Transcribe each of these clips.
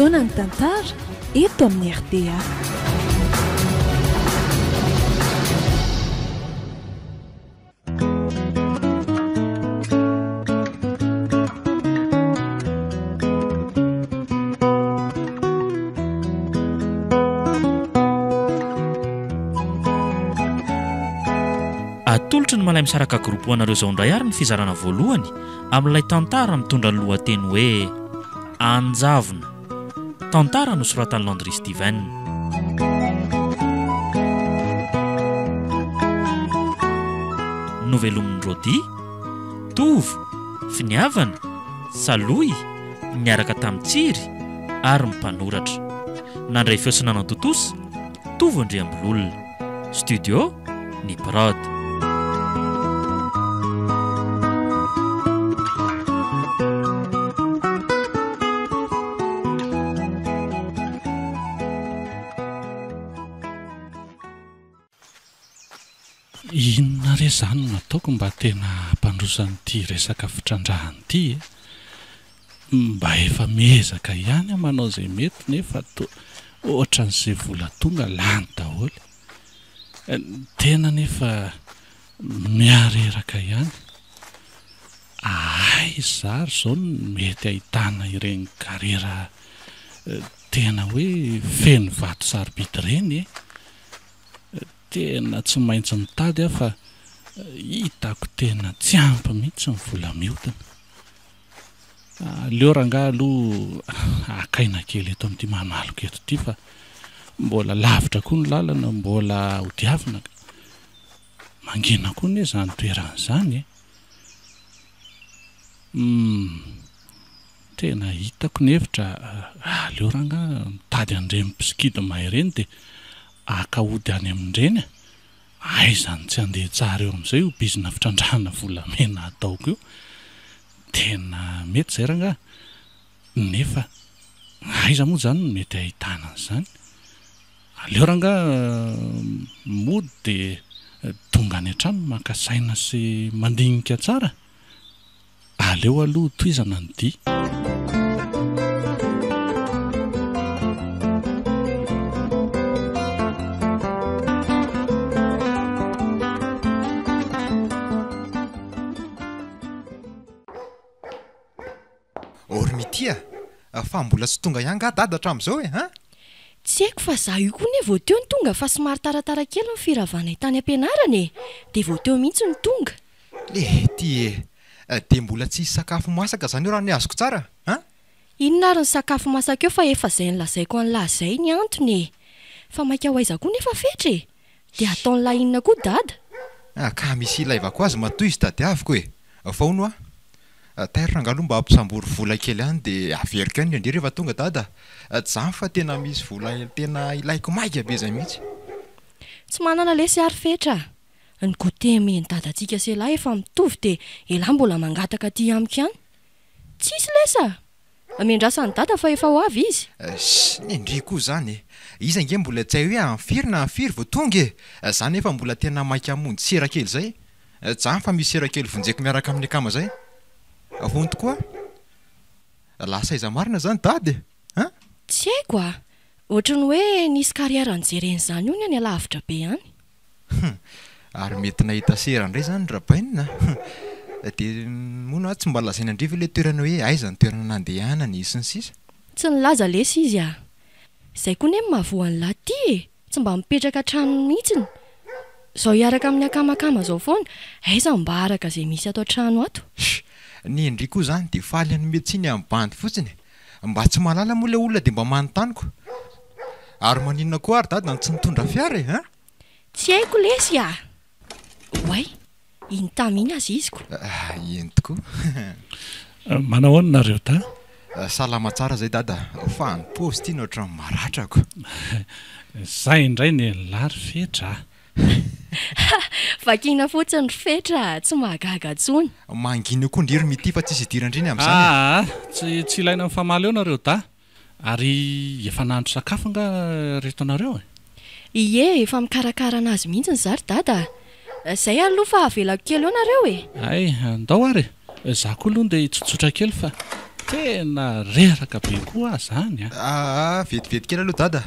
Fotoana ny tantara eto amin'ny RDA. Atolotry ny malay misaraka groupe anareo izao indray ary ny fizarana voalohany amin'ilay tantara mitondra ny lohateny hoe Anjavona. Tantara nosoratan'i Landry Steven. Novelomin'ny Rodi, Tovo, Finiavana, Saloy, niaraka tamin'ny Tsiry ary ny mpanoratra. Nandray feosinana Totosa, Tovo Andriambololona. Studio ny Prod. Inona re zany no ataoko mba tena hampandrosan'ity resaka fitrandrahana ity mba efa mezaka ihany manao izay mety nefa ohatran'izay vola tonga lany daholo. Tena nefa miareraka ihany. Zary izao mety ahitana ireny karera tena hoe feno vato sarobidy ireny tena tsy maintsy mitady fa hitako tena tsy ampy mihitsy ny vola mihodina. Leo rangaha aloha akaina kely eto amin'ity manaloko eto ity fa mbola lavitra koa ny lalana, mbola hodiavina. Mangina koa ny izany toeran'izany. Tena hitako nevitra leo rangaha mitady an'ireny mpisikida mahay dia akahody any amin'ireny. Zany tsy andeha tsara eo amin'izay io bizina fitrandrahana volamena ataoko io. Tena mety izay rangaha. Nefa aiza moa zany mety ahitana an'izany. Leo rangaha mody dia tonga any an-trano maka saina sy mandinika tsara. Aleo aloha toizana ny dia. Ormitia, fa mbola tsy tonga ihany dada hatramin'izao ha? Tsy haiko fa za io koa ne vao teo ny tonga fa somary taratara kely ny firavanay tany am-pianarana dia vao teo mihitsy ny tonga. Dia mbola tsy sakafo masaka zany eo raha ny azoko tsara ha? Inona ary ny sakafo masaka eo fa efa izay nilazaiko an'lahazay ny antony fa maika ho aiza koa nefa fetra dia ataon'la inona koa dada? Ka misy ilaivako azy matoy izy tadiaviko faono tairina angalo mba hampisambory vola kely ihany dia averiko ihany indrindra rehefa tonga dada. Tsy zany fa tena misy vola tena ilaiko maika be izay mihitsy. Tsy manana lesy ary fetra. Ny gote meny dadantsika sy lahy efa mitovy dia elahy mbola mangataka aty amiko ihany. Tsisy lesa. Amendrasan'ny dada fa efa ho avy izy. Indri koa zany. Izy ange mbola tsy hay hoe amfiry vao tonga zany efa mbola tena maika hamonjy sera kely zay. Zany fa misy sera kely vonjeko miaraka amin'ny akama zay. Avony tokoa lasa iza marina zany dady ha? Tsy haiko ohatran'ny hoe nisy kariera nijereny zany io ny alavitra be ihany. Ary mety nahita sera indray zany rabainina. Dia moa tsy mba lazaina indrivy ilay toerana hoe aiza ny toerana nandehanany sy ny sisa. Tsy nilaza lesy izy izay koa ne mahavoan'ny lahy tsy mba mipetraka trano mihitsiny. Zao hiaraka amin'ny akamakama zao foana aiza mba araka izay misy ato trano ato. Ny indri koa zany dia faly any metsiny amin'ny bandy fotsiny. Mba tsy malala moa ilay olona dia mba manontanyko. Ary maninona koa ary dada tsy nitondra fiara ha? Tsy haiko lesy Way, intamy iny azy izy ko. Eny tokoa. Manao ahoana nareo ta? Salama tsara zay dada. Fa ny paozy ity ohatran'ny maratrako. Zay indray ny lary fetra. Vakina fotsiny fetra tsy mahagaga tsony. Mangina koa ndry mity fa tsisy idirandriny amin'izany. Tsy ilaina amin'ny famaly eo nareo ta? Ary efa nahandro sakafo nga reto nareo Ie, efa mikarakara anazy mihitsy zary dada. Zay aloha fa avelako kely eo nareo Andao ary. Za koa aloha dia tsotsotra kely fa tena reraka be koa zany vetivety kely aloha dada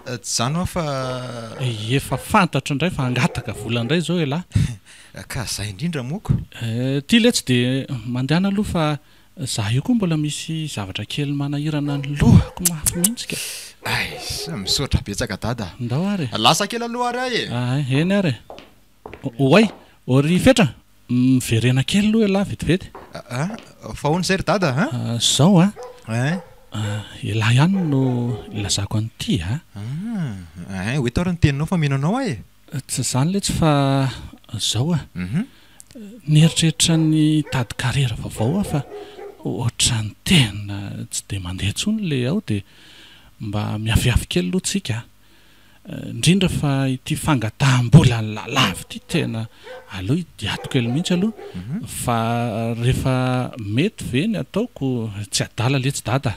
tsy zany ao fa efa fantatra indray fa angataka vola indray zao elahy ka zay indrindra moko ty le tsy dia mandehana aloha fa za io koa mbola misy zavatra kely manahirana ny lohako mafy mihitsika misaotra betsaka dada ndao ary lasa kely aloha ary eny ary oay ory fetra miverena kely aloha elahy vetivety fa hoany zay ry dada zao elahy ihany no ilazako an'ity hoe taorany teninao fa menonao tsy zany le tsy fa zao nieritreritra ny tady karera vaovao fa ohatra ny tena tsy dia mandeha ntsony le ao dia mba miafiafy kely aloha tsika indrindra fa ity fangataham-bola ny lalava ity tena aloha idiato kely mihitsy aloha fa rehefa mety ve ny ataoko tsy adala le tsy dada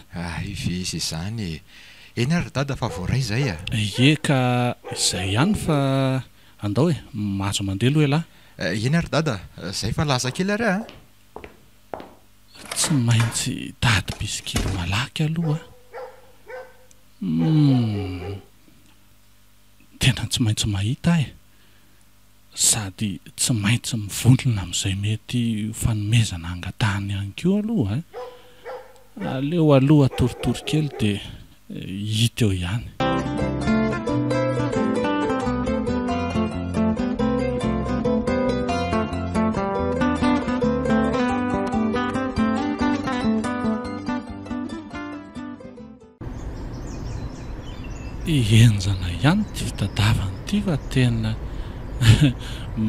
ivisy izany eny ary dada fa voaray zay eka izay ihany fa andao hoe mahazo mandeha aloha elahy eny ary dada zay fa lasa kely ary tsy maintsy dady bisikily malaky aloha tena tsy maintsy mahita sady tsy maintsy mivondrona amin'izay mety fanomezana angatahany ihany koa aloha aleo aloha toritory kely dia hita eo ihany enjana ihany ty fitadavany ity fa tena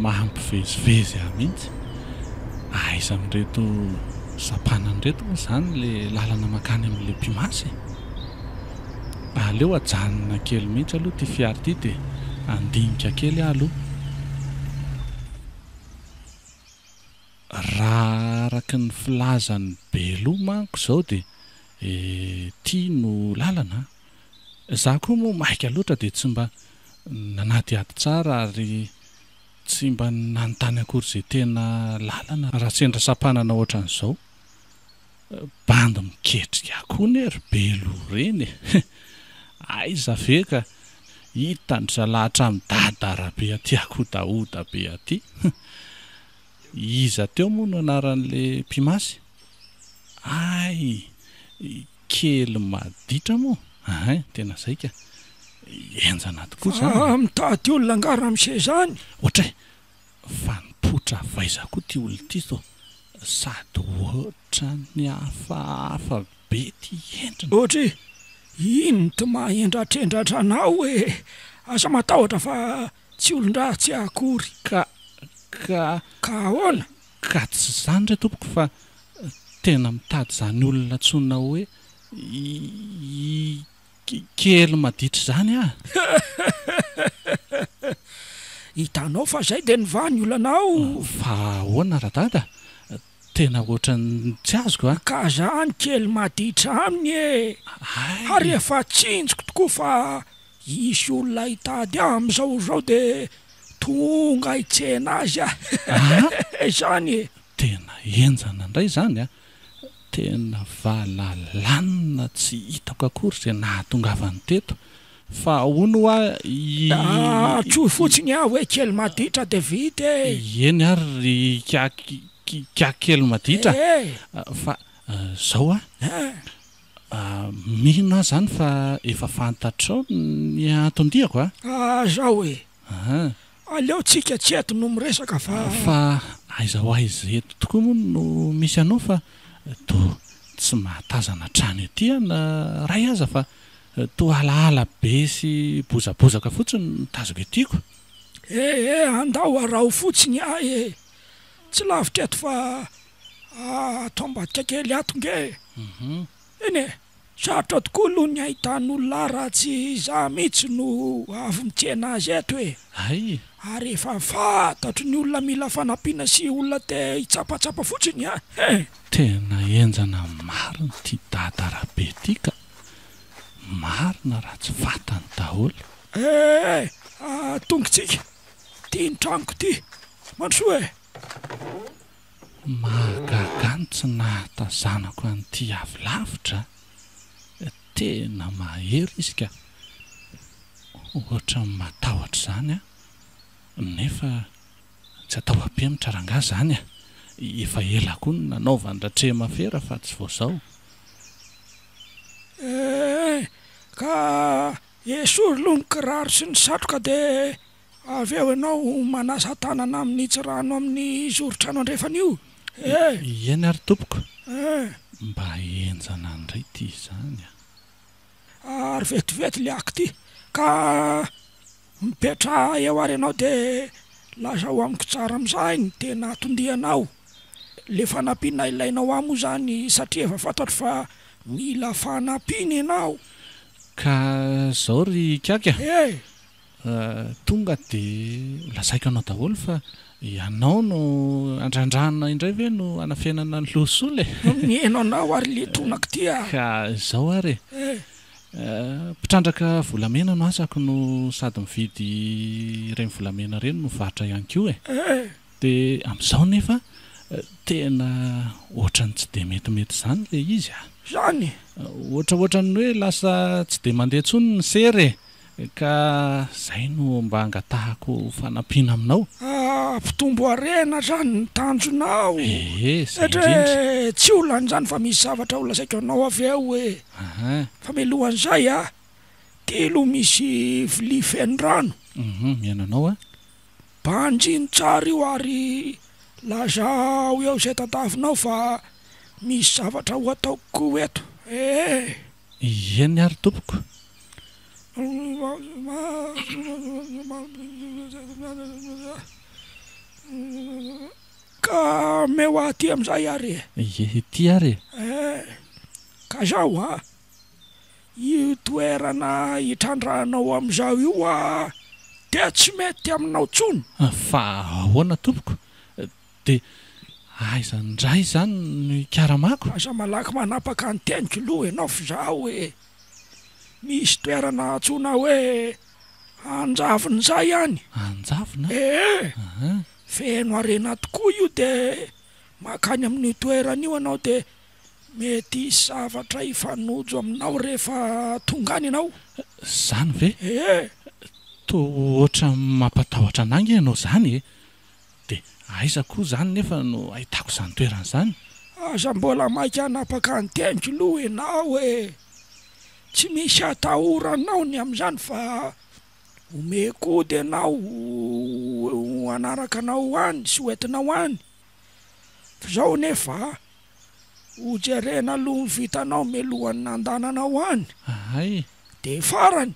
mampivezivezy ahy mihitsy aiza amin'reto sapanan'ireto moa zany le lalana makany amin'le mpimasy aleo ajanona kely mihitsy aloha ty fiary ity dia andinika kely aho aloha raha araky ny filazany beloha manko zao dia tia no lalana za koa moa maika loatra dia tsy mba nanaty ady tsara ary tsy mba nanontany akory izay tena lalana raha sendra sapanana ohatran'izao bandy miketrika koa nery belo reny aiza ve ka hitany zalahatra amin'ny dadarabe aty akodaoda be aty iza teo moa no anaran'le mpimasy kely maditra moa tena zay ka enjana tokoa zany mitady olona angara amin'izay zany ohatray fa nipotra vaiza koa ty olona ity zao sady ohatra ny hafahafa be ty endrina ohatra ino ty mahendratrendatra anao hoe asa matahotra fa tsy olon-dratsy akory ka ahoana ka tsy zany re tompoko fa tena mitady zany olona tsonina hoe kely maditra zany hitanao fa zay dia nivany olanao fa ahoana radada tena ohatrany tsy azoko ka zany kely maditra aminy ary efa tsinjoko tokoa fa isy olona hitady am'izao zao dia tonga hitsena azy zany tena enjana indray zany tena valalanina tsy hitako akory zay nahatongavany teto fa ono tsohy fotsiny hoe kely maditra dia vita eny ary kely maditra fa zao mino ahy zany fa efa fantatrao ny atondiako zao aleo tsika tsy eto no miresaka fa aiza ho aiza eto tokoa moa no misy anao fa to tsy mahatazana trany atyana ray aza fa to alaala be sy bozabozaka fotsiny mitazoko etyko andao arao fotsiny tsy lavitra eto fa atoambadika kely atonge eny sarotra tokoa aloha ny ahitan'olona raha tsy za mihitsy no avy mitsena azy eto ary efa fantatro ny olona mila fanampiana sy olona te hitsapatsapa fotsiny tena enjana mariny ty dadarabe ty ka marina raha tsy fatany daholo tongitsika tia ny tranoko ty mandrosoa mahagagantsy nahatazanako an'ity avy lavitra tena mahery izy ka ohatra matahotra zany nefa tsy atao ampemitra rangahy zany efa ela koa ny nanaovany ratremafera fa tsy vao zao ka esory aloha ny kiraro sy ny satroka de avy eo ianao manasa tanana amin'ny tsirano amin'ny zorotrano andrefana io eny ary tompoko mba enjana andray ty zany ary vetivety le ako ty ka mipetra eo ary ianao de laza ho amiko tsara am'izay ny tena atondianao le fanampiana ilainao amo zany satria efa fantatro fa mila fanampiana ianao ka zao ry kaka tonga de lasaiko anao daholo fa ianao no andrandrana indray ve no anafiainana ny losoly mieno anao ary le tonako ty ka zao ary mpitrandraka volamena no asako no sady mividy reny volamena reny no vatra ihany koa de am'izao nefa tena ohatrany tsy de metimety zany le izy zany ohatraohatrany hoe lasa tsy de mandeha tsony ny sery ka zay no mba angatahako fanampiana aminao mpitombo arena zany ny tanjonao satria tsy olan'izany fa misy zavatra olasaiko anao avy eo fa melohan'izay telo misy vilia feno rano miainanao banjiny tsara io ary lazao eo zay tadavinao fa misy zavatra ho ataoko eto eny ary tompoko ka meo aty am'izay ary ty ary ka zao io toerana hitrandrahanao am'izao io de tsy mety aminao tsony fa ahoana tompoko de aiza ndray zany ny karamako aza malaky manapaka ny teniko loha ianao fa zao misy toerana atsona hoe anjaviny zay any anjavina feno arena tokoa io de makany amin'ny toerana io anao de mety zavatra ifanojo aminao rehefa tonga any ianao zany ve to ohatra mampatahotra anangy ianao zany de aiza koa zany nefa no ahitako zany toerana zany aza mbola maika anapaka ny teniko loha ianao tsy misy atahoranao ny am'izany fa omekody ianao anaraka anao any sy hoentinao any fa zao nefa hojerena aloha ny vitanao melohan'ny nandananao any de farany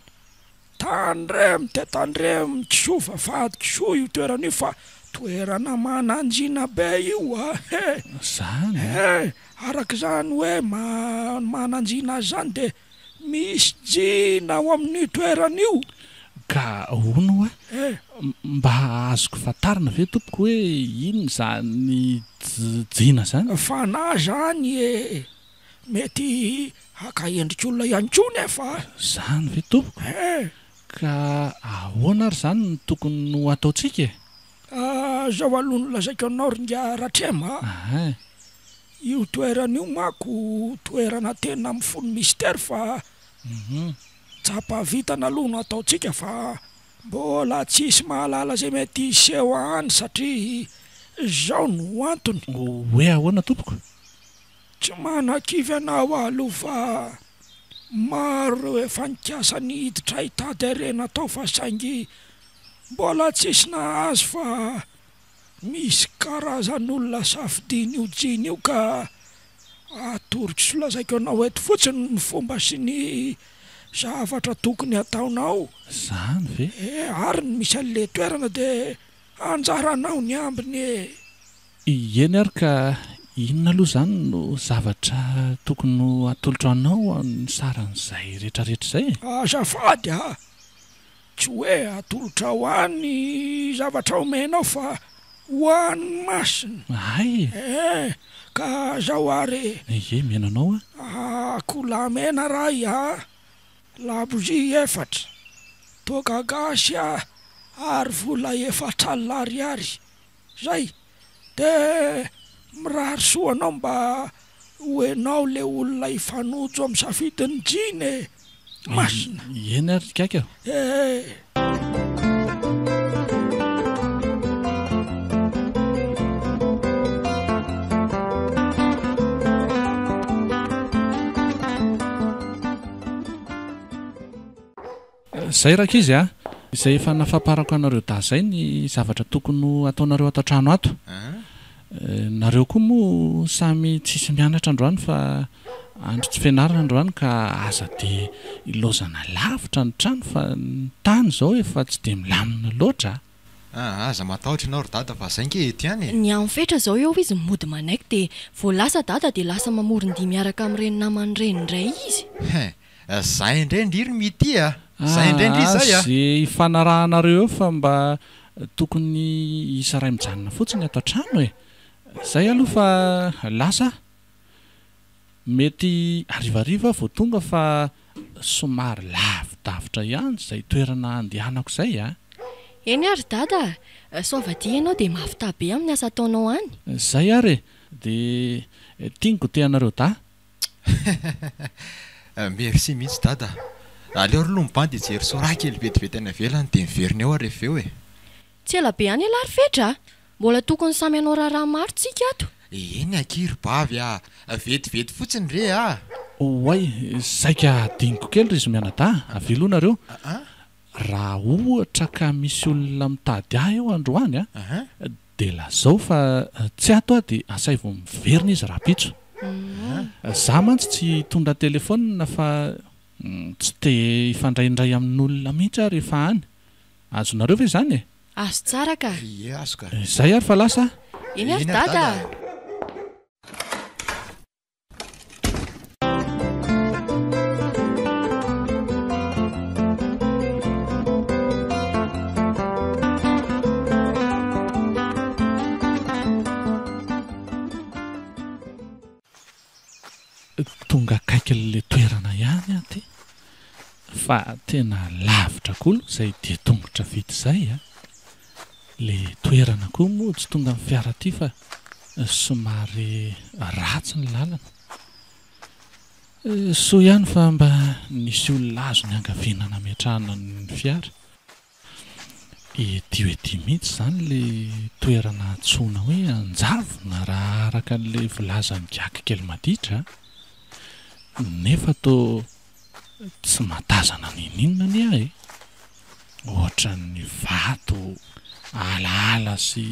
tandremo te tandremo kisoa fady kisoa io toerana io fa toerana mananjina be io zany araka zany hoe mananjina azy zany de misy jina ao amin'ny toerana io ka ono mba azoko fatarina ve tompoko hoe ino zany jina zany fanahy zany mety haka endrika olona ihany koa nefa zany ve tompoko ka ahoana ary zany ny tokony ho ataotsika zao aloha no lazaiko anao ringa ratrema io toerana io mako toerana tena mifono mystera fa tsapavitana aloha no ataotsika fa mbola tsisy mahalala zay mety iseho any satria zao no antony hoe ahoana tompoko tsy manakivy anao aloha fa maro efa nikasany hiditra hitady arena tao fa saingy mbola tsisy nahazo fa misy karazan'olona safidiny io jiny io ka atoriko sy lazaiko anao eto fotsiny ny fomba sy ny zavatra tokony ataonao zany ve ary ny misy an'le toerana de anjaranao ny ambiny eny ary ka inona aloha zany no zavatra tokony no atolotra anao ny saran'izay rehetrarehetra zay azafady tsy hoe atolotra ho any zavatra omenao fa hoany masina ka zao ary miainanao kolamena ray labozy 4 togagasy ary vola 4 alary ary zay de mirary soanao mba hoenao le olona ifanojo amin'ny safidiny jiny e masina eny ary kaka zay raka izy a izay efa nafaparako anareo da zay ny zavatra tokony ataonareo ato trano ato nareo koa moa samy tsisy mianatra androany fa andro tsy fianarana androany ka aza de ilozana lavitra ny trano fa ny tany zao efa tsy de milamina loatra aza matahotra ianao ry dada fa zay nke tiany ny amin'ny fetra zao eo izy mody manaiky de vo lasa dada de lasa mamoriny miaraka amin'ireny namany reny indray izy zay indrendry iry mity a zay indrendry izy zay a zay ifanarahanareo eo fa mba tokony isa ray mijanona fotsiny ato trano e zay aloha fa lasa mety arivariva vo tonga fa somary lavidavitra ihany zay toerana andehanako zay a eny ary dada soavadia ianao de mafitabe amin'ny asa ataonao any zay ary de tiany gotehanareo da merci mihitsy dada aleo ry lombandy jery soraha kely vetivety any avelany de miverina eo rehefa eo e tsy ela be any alary fetra mbola tokony samy anao raharaha maro tsika ato eny akiry bavy a vetivety fotsiny re a oay zaika diniko kely ry izy mianada avelonareo raha ohatra ka misy olona mitady ahy eo androany a de lazao fa tsy ato a de asay vo miverina izy raha pitso za mantsy tsy tondra telefona fa tsy te ifandraindray amin'olona mihitsy a rehefa any azonareo ve zany e azo tsara ka azoka zay ary fa lasa eny ary dada tonga kaiky le toerana ihany aty fa tena lavitra kolo zay de tongotra vity zay a le toerana koa moa tsy tonga amin'ny fiara ty fa somary ratsy ny lalana so ihany fa mba nisy olona azo ny angavinana metrahana ny fiara ety ety mihitsy zany le toerana antsona hoe anjavona raha araka le volazany gaky kely maditra nefa to tsy matazana ninina ny ahy ohatra ny vato alaala sy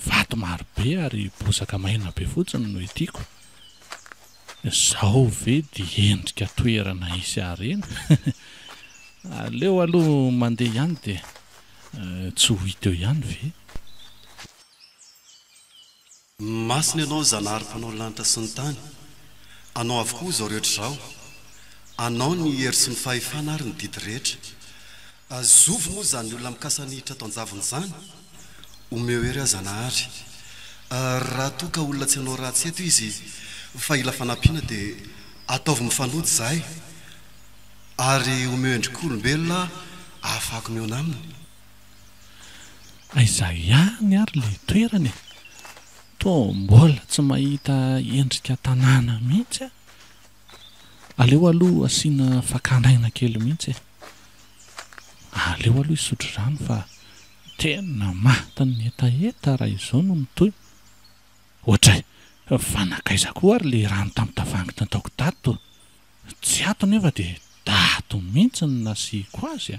vato marobe ary bosaka maina be fotsiny no etiako zao ve di endrika toerana isy areny aleo aloha mandeha ihany de tsy ho hita eo ihany ve masina ianao zanahary mpanao lanitra sy ny tany anao avokoa zao rehetra zao anao ny hery sy ny fahefana ary ny didy rehetra azovy moa zany olona mikasanihitra taonjavony zany omeo ery azanahary raha toa ka olona tsy anao ratsy eto izy fa ila fanampiana de ataovy mifanody zay ary omeo endrik'olombelona ahafahako miona aminy aiza ihany ary le toerany to mbola tsy mahita endrika tanàna mihitsy aleo aloha asiana fakanaina kely mihitsy aleo aloha isotro rano fa tena matiny etaeta raha izao no mitoy ohatray fanakaiza koa ary le rano tamin'ny tavangy nataoko tato tsy ato nefa de dato mihitsy ny nasiko azy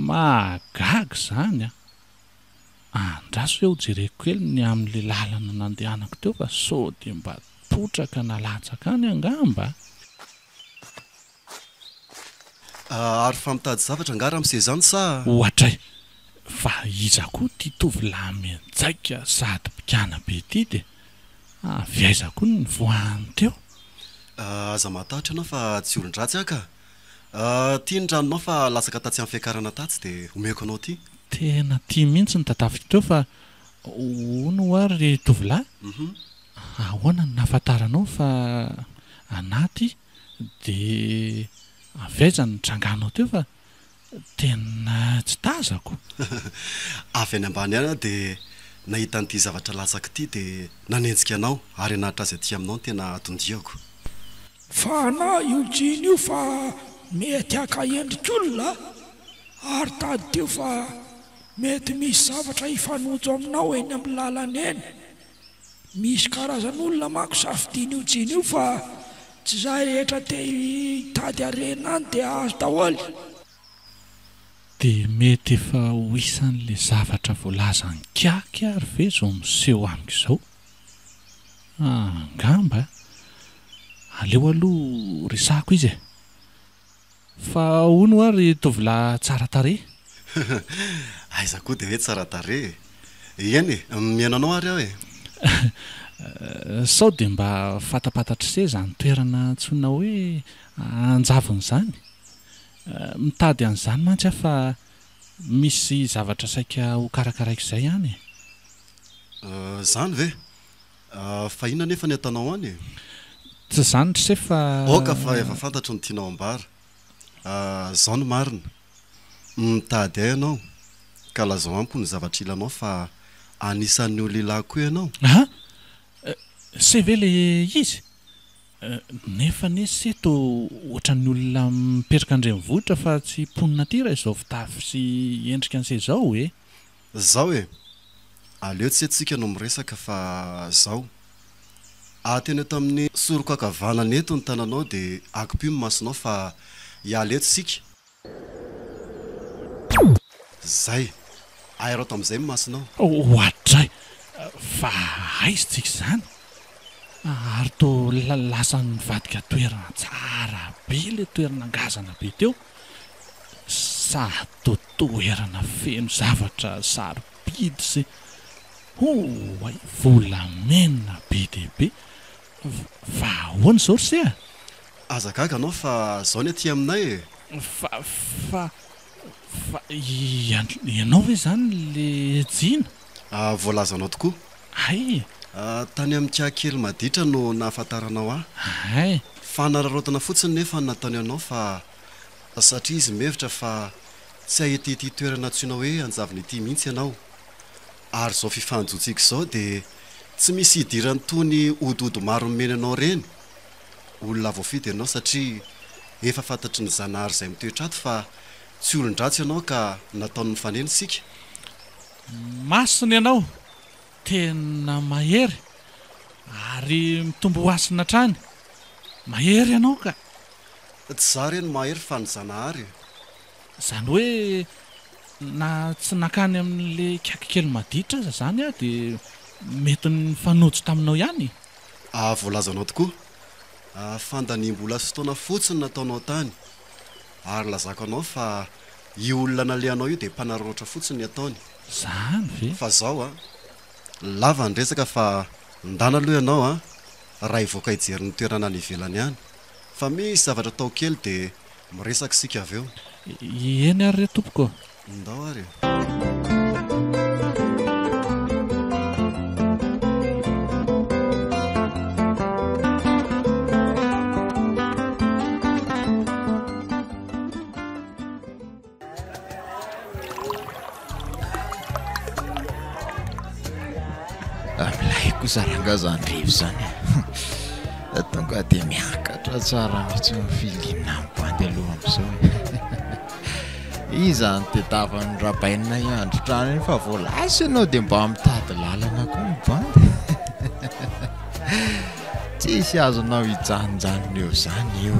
magaga zany andraso eo jereko kely ny amin'le lalana nandehanako teo fa so de mba totraka nalatsaka any angamba ary famitady zavatra angara amin'izay zany sa ohatray fa iza koa ty tovolahy menjaika sady mpikana be ty de viaiza koa ny voany teo aza matahatra anao fa tsy olon-dratsy aka tia ny ranonao fa lasaka tatsy amin'ny fiakarana tatsy de omeko anao ty tena tia mihitsy ny tatafika teo fa ono ary tovolahy ahoana ny nafantaranao fa anaty de avaiza ny tranganao teo fa tena tsy tazako avy any ambany ana de nahita n'ity zavatra latsaka ity dia nanenjika anao ary anaritra azy aty aminao tena atondiako fa na io jiny io fa mety akaendrik'olona ary tady teo fa mety misy zavatra hifanojo aminao eny amin'ny lalana eny misy karazan'olona mako safidiny io jiny io fa tsy zay rehetra te hitady arena any dia azo daholo dia mety efa ho isan'la zavatra voalaza ny kiaky ary ve zao miseho amiko izao angamba aleo aloha resako izy fa hono ary tovolahy tsara tare aiza koa dia hoe tsara tare eny miainanao ary aho sao dia mba fatapatatra se zany toerana ntsona hoe anjavony zany mitady an'izany mantsy aho fa misy zavatra saika ho karakaraiko izay ihany zany ve fa inona nefa ny ataonao any tsy zanitra se fa oka fa efa fantatro ny tianao ambara zao ny marina mitady ay ianao ka lazao amiko ny zavatra ilanao fa anisan'ny ololahy koa ianao se ve le izy nefa nesy eto ohatran'ny olona mipetraka andrenivohitra fa tsy mponina ty raha izao fitafy sy endrika an'se zao hoe zao aleo tsy atsika no miresaka fa zao ateny eto amin'ny sorokakavanana eto ny tananao dia akopio masonao fa hialeto sika zay airao to amin'izay masonao ohatray fa aizytsika zany ary to lasa nyvadika toerana tsara be le toerana ngazana be teo sady toerana feno zavatra sarobidy sy ay volamena be dehibe fa ahoana zao ry se azagaga anao fa zao ny aty aminay fa ianao hoe zany le jina voalazanao tokoa ay tany amin'ny kiakely maditra no nahafantaranao ay fa nararotana fotsiny nefa nataony ianao fa satria izy mihevitra fa tsy ahitity toerana tsoina hoe anjaviny ity mihitsy ianao ary zao fifanjotsika zao dia tsy misy hidirany tony odody maro mimeny anao reny olona voafity ianao satria efa fantatry ny zanahary izay mitoetra ato fa tsy olon-dratsy ianao ka nataony mifaneny sika masiny ianao tena mahery ary mitombo hoasina trany mahery ianao ka tsy za reny mahery fa ny zanahary zany hoe na tsy nakany amin'le kiakykely maditra aza zany a dia mety ny fanojo taminao ihany voalazanao tokoa fandanimbola sy fotoana fotsiny nataonao tany ary lazako anao fa io olona nalehanao io dia mpanarorotra fotsiny ataony zany ve fa zao lava ny resaka fa ndana aloha ianao raha ivoaka hijeriny toerana ny ivelany ihany fa misy zavatra tao kely dia miresaka sika avy eo eny ary re tompoko ndao ary milay kosaranga zany rivo zany tonga dia miakatra tsara mihitsy mifilina mibandy aloha amin'izao izany tetavany rabainina iandro trano iny fa voalasy ianao dia mba mitady lalana koa mibandy tsisy azonao hijanonjanona eo zany io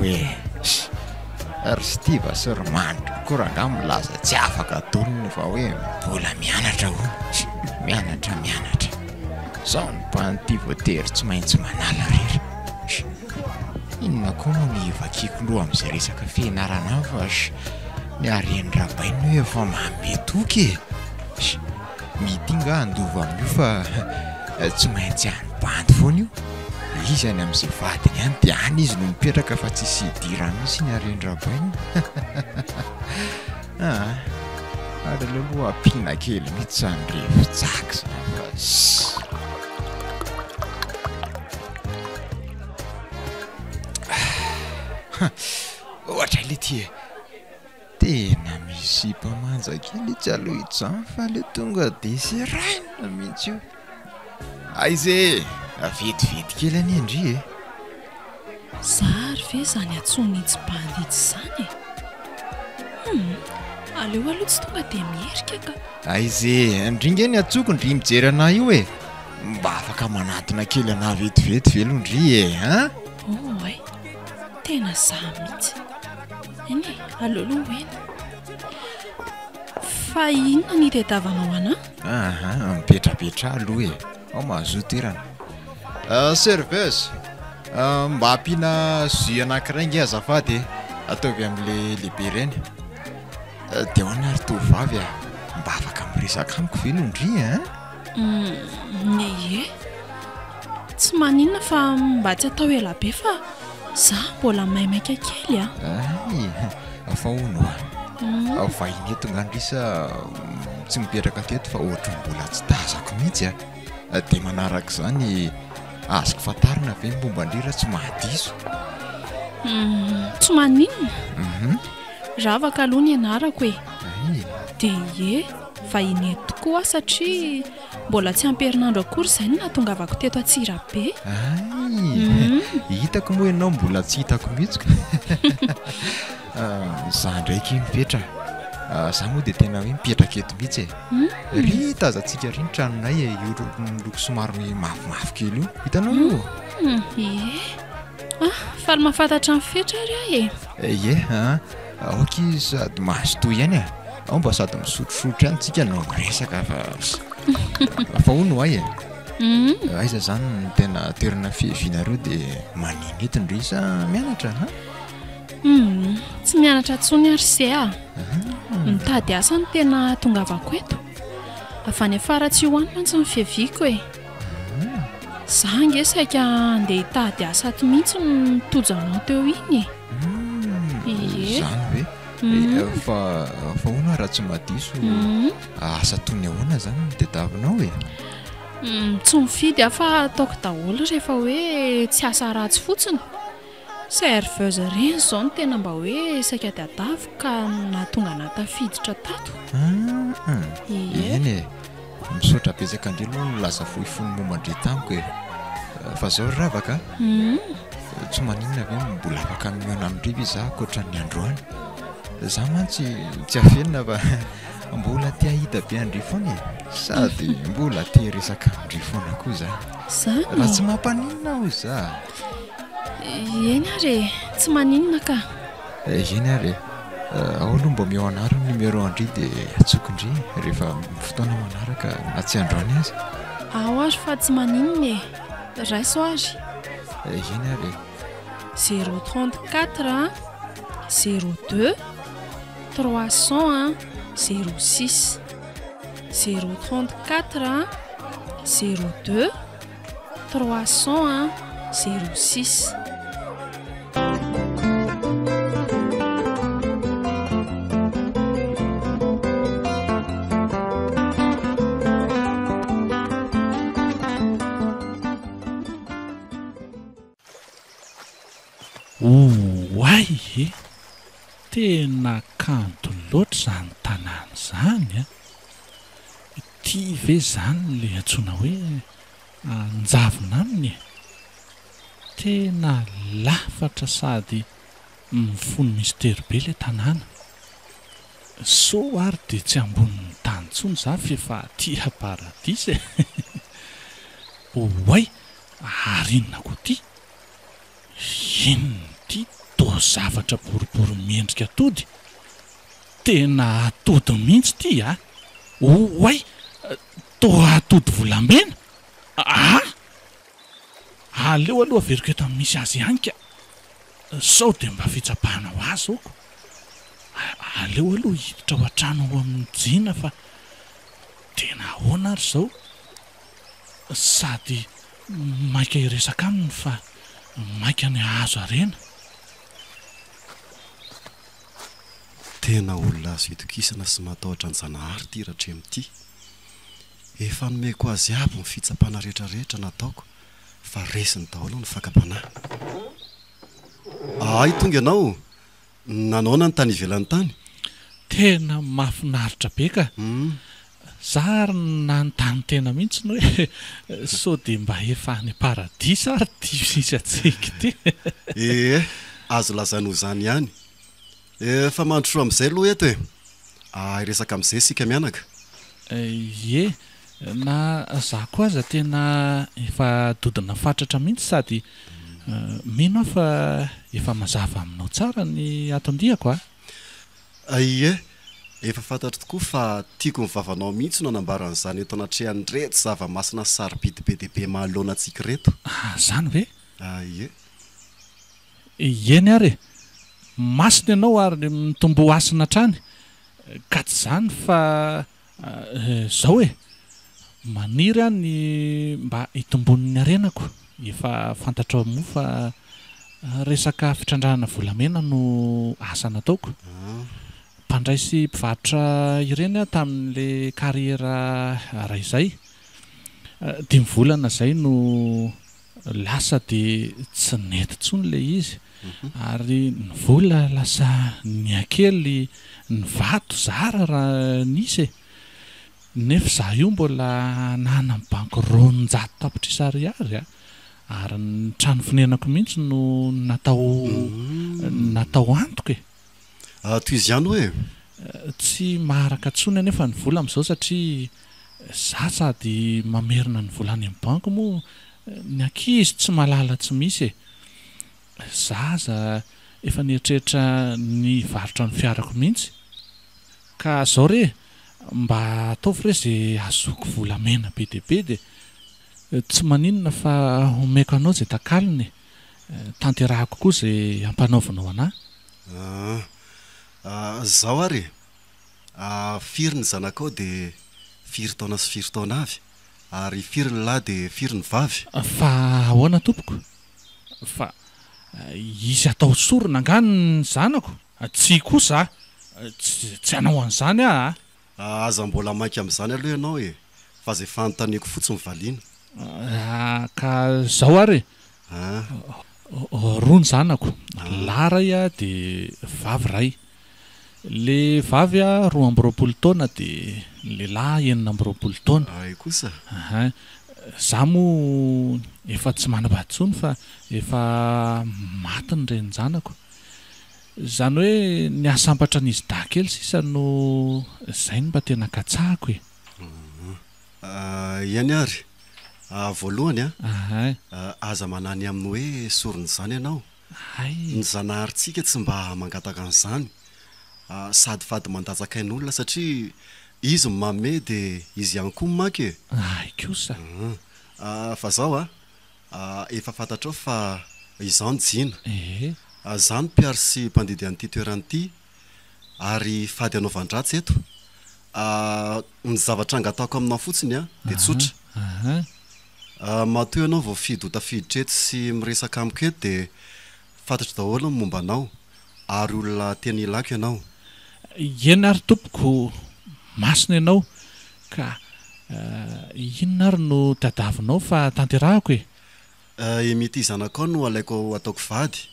ry stiva sy ry mandro koranga milaza tsy afaka dolony fa hoe mbola mianatra ho mianatra zao ny mpanty voatery tsy maintsy manala rery inona koa no ny vakiakoloha amin'izay resaka fianarana fa ny areny rabainy hoe efa mametoky mitinga andova amin'io fa tsy maintsy any bandy foana io izy any amin'izay vadiny ihany dia any izy no mipetraka fa tsisy hidirany misy ny areny rabainy ary aleoloha ampina kely mihitsy zany revo tsaka zany fa ohatra le ty tena misy mpamanjakely tsy aloha izany fa le tonga de sy rainy mihitsy io aize vetivety kely any andry e zary ve zany atsonitsy banditsy zany aleo aloha tsy tonga dia mierika ka aize andringa ny atsoko ndry mijery anay io e mba afaka manatona kely ana vetivety velondry e a ay tena za mihitsy eny aleoloha eny fa inona ny tediavanao ana mipetrapetra aloha e ao mahazo toerana serveuse mba ampiana jus anankiray nge azafady e ataovy amin'le lehibe ireny dia ho anary tovavy a mba afaka miresaka amiko velondry ye tsy maninona fa mba tsy atao ela be fa za mbola maimaika kely ay fa ono a vahiny eto ngandrisa tsy mipetraka teto fa ohatra mbola tsy tazako mihitsy a dia manaraka izany azoko fantarina ve mbomba ndrira tsy mahadiso tsy maninona ravaka aloha ny anarako e dia ye vahiny eto tokoa satria mbola tsy amperinandro akory izay no nahatongavako teto Atsirabe hitako moa ianao mbola tsy hitako mihitsy za ndraiky mipetra za moa dia tena hoe mipetraka eto mihitsy e ry tazantsika ry ny tranonay e loko somary mavomavo kely io hitanao io faly mahafantatra ny fetra ry ye aoka sady mahazo toy ihany a ao mba sady misotrosotro ihany tsika no miresaka fa ono ay e aiza zany ny tena toerana fihevinareo dia maniny eto ndry sa mianatra tsy mianatra ntsony ary se mitady asa ny tena tongavako eto avany afara tsy hoany mantsy ny fiheviako e za nge saika andeha hitady asa ato mihitsy ny tojanao teo iny zany hoe fa ono raha tsy madiso asa tony ahoana zany ny tediavinao e tsy mifidy afa ataoko daholo rehefa hoe tsy asa ratsy fotsiny serveuse reny zao no tena mba hoe saika diadavo ka nahatonga natafiditra tato eny e misaotra betsaka indray aloha no laza fohifony mombandre tamiko e fa zao ravaka tsy maninona ve mbola afaka miona amindriva za koatra ny androany za mantsy tsy afenina fa mbola tia hita be andry foana e sady mbola tia resaka andry foana koa za raha tsy mampaninona ho za eny ary tsy maninona ka eny ary ao aloha mba meo anaro ny numéro andry dia atsokondry rehefa fotoana manaraka na tsy androany azy ao ary fa tsy maninona e raiso ary eny ary 034 02 300 06 034 02 300 06 ay e tena kanto loatra zany tanàny zany tia ve zany le antsoina hoe anjavona aminy tena lafatra sady mifony mistero be le tanàna so ary dia tsy ambonin'ny tany tsony za fefa tia paradisa oay arinona ko ty inony ty to zavatra boribory miendrika atody tena atody mihitsy ty oay to atody volamena aleo aloha averiko eto amin'ny misy azy anka sao dia mba fitsapahana ho azy oko aleo aloha hiditra ho an-trano ao amin'ny jina fa tena ahoana ary zao sady maika iresaka aminy fa maika ny ahazo arena tena olona azo itokisana sy matahotra ny zanahary ty rahatremity efa nomeko azy aby ny fitsapana rehetrarehetra nataoko fa resiny daholo ny fakapanahy ay tonga ianao nanaona ny tany ivelan'ny tany tena mahafinaritra be ka Zary nanontany tena mihitsy no hoe sao dia mba efa any paradisa ary divisy atsika ty. Azo lazano zany ihany. Efa mandrosoa amin'izay aloha eto resaka amin'izay sika mianaka. Ie, na za koa aza tena efa dodina fatratra mihitsy sady mino aho fa efa mazava aminao tsara ny atondiako Ie, efa fantatro tokoa fa tiako mivavanao mihitsy no anambaran'izany eto anatrehany reto zava-masina sarobidy be dehibe mahaloana antsika reto. Zany ve? Ie. Eny ary masina ianao ary mitombo asina trany ka tsy zany fa zao maniry any mba hitombon'ny arenako. Efa fantatrao moa fa resaka fitrandrahana volamena no asa nataoko. Mpandray sy mpivarotra ireny tamin'le kariera ray izay. 5 volana zay no lasa dia tsy nety intsony le izy. Ary ny vola lasa niakely, ny vato zara raha nisy nefa za io mbola nana ny banky 200 tapitrisa ariary ary ny trano finenako mihitsy no natao antoka toy izy ihany hoe tsy maharaka ntsony anefa ny vola amin'izao satria za sady mamerina ny volany amin'ny banky moa ny ankizy tsy malala tsy misy zaza efa nieritreritra ny varotra ny fiarako mihitsy ka zao re mba ataovy re zay azoko volamena be dia be dia tsy maninona fa omeko anao zay takalony tanterahako koa zay ampanaovanao anahy. Zao ary firy ny zanakao dia firy taona sy firy taona avy ary firy ny lahy dia firy ny vavy. Fa ahoana tompoko? Fa izy atao sorona angany ny zanako tsy kosa tsy anao an'izany aza mbola mainka amin'izany aloha ianao fa zay fanontaniako fotsiny valiana. Ka zao ary roa ny zanako, lahy ray dia vavy ray. Le vavy 2 taona dia le lahy 9 taona. Ay kosa. Za moa efa tsy manam-batsony fa efa maty ny reny zanako. Zany hoe niasambatra n'izy dahakely sisa no zay mba tena katsahako Iany ary voalohany aza manany amin'ny hoe sorony zany ianao. Ny zanaharintsika tsy mba mangataka an'izany sady fady mandatsakain'olona satria izy mame dia izy ihany koa maky kosa. Fa zao efa fantatrao fa izao ny jina zany mpiary sy mpandidy an'ity toerany ity ary fady anaovan-dratsy eto. Ny zavatra angataoko aminao fotsiny dia tsotra. Matoy ianao vao fidy ho tafiditra eto sy miresaka amiko eto dia fantatra daholo ny momba anao ary olona tena ilako ianao. Eny ary tompoko masina ianao ka inona ary no tadiavinao fa tanterahako mity zanakao no alaiko ataoko vady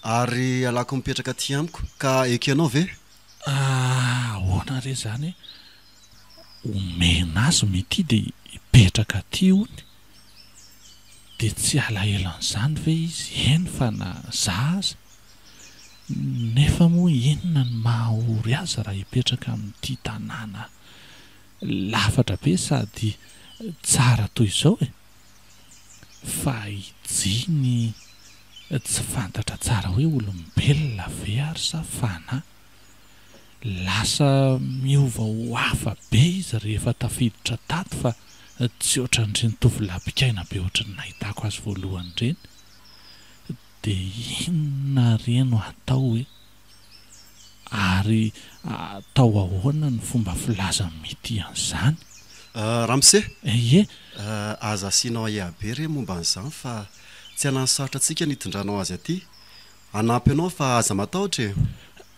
ary alako mipetraka aty amiko ka eky ianao ve? Ahoana re zany omena azy mety dia hipetraka aty ony dia tsy alahelo an'izany ve izy? Eny fa na zaza nefa moa inona ny mahaory azy raha hipetraka amin'ity tanàna lafatra be sady tsara toy izao fa ijiny tsy fantatra tsara hoe olombelona ve ary sa fanahy. Lasa miova ho hafa be izy rehefa tafiditra tato fa tsy ohatran'ireny tovolahy-pikaina be ohatran'ny nahitako azy voalohany ireny. Dia inona reno atao ary atao ahoana ny fomba filaza mety an'izany? Ramose, ie aza asianao iabe re momba an'izany fa tsy hanany sarotra antsika nitondranao azy aty. Anampy ianao fa aza matahotra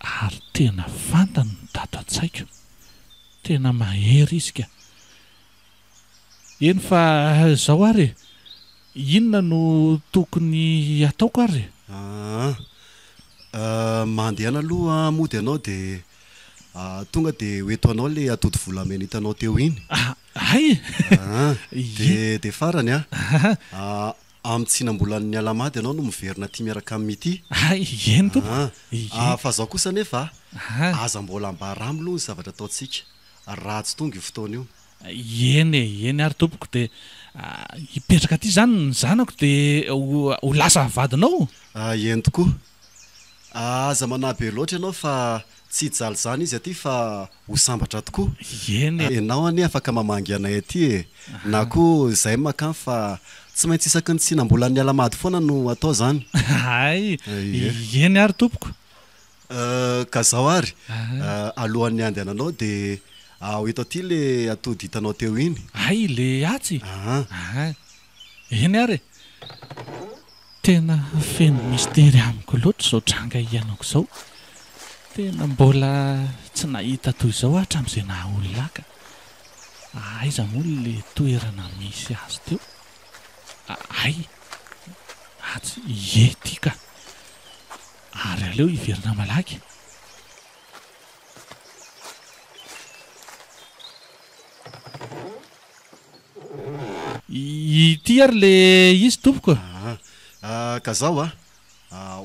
ary tena fantany ny dato an-tsaiko, tena mahery izy ka. Eny fa zao ary inona no tokony ataoko ary? Mandehana aloha mody ianao dia tonga dia hoeto anao le atody volamena hitanao teo iny ay de farany amin'ny tsinam-bolan'ny alamady ianao no miverina ty miaraka amin'ny ity ay eny tompo fa zaho kosa nefa aza mbola mbaramy loha ny zavatra ataontsika raha tsy tonga io fotoana io eny ary tompoko dia hipetraka aty zany ny zanako dia ho lasa vadinao eny tokoa aza manabe loatra ianao fa tsy hijaly zany izy aty fa ho sambatra tokoa enao any afaka mamangy anay aty na koa izay makany fa tsy maintsy isaky ny tsinam-bolan'ny alamady foana no atao zany ay eny ary tompoko ka zaho ary alohan'ny andehananao dia ho eto aty le atody hitanao teo iny ay le atsy eny ary tena feno mistery amiko loatra zao tranga ianako zao tena mbola tsy nahita toy izao hatramin'izay nahaolonaka aiza moa le toerana misy azy teo ay atsy ety ka ary aleo hiverina malaky ity ary le izy tompoko ka zaho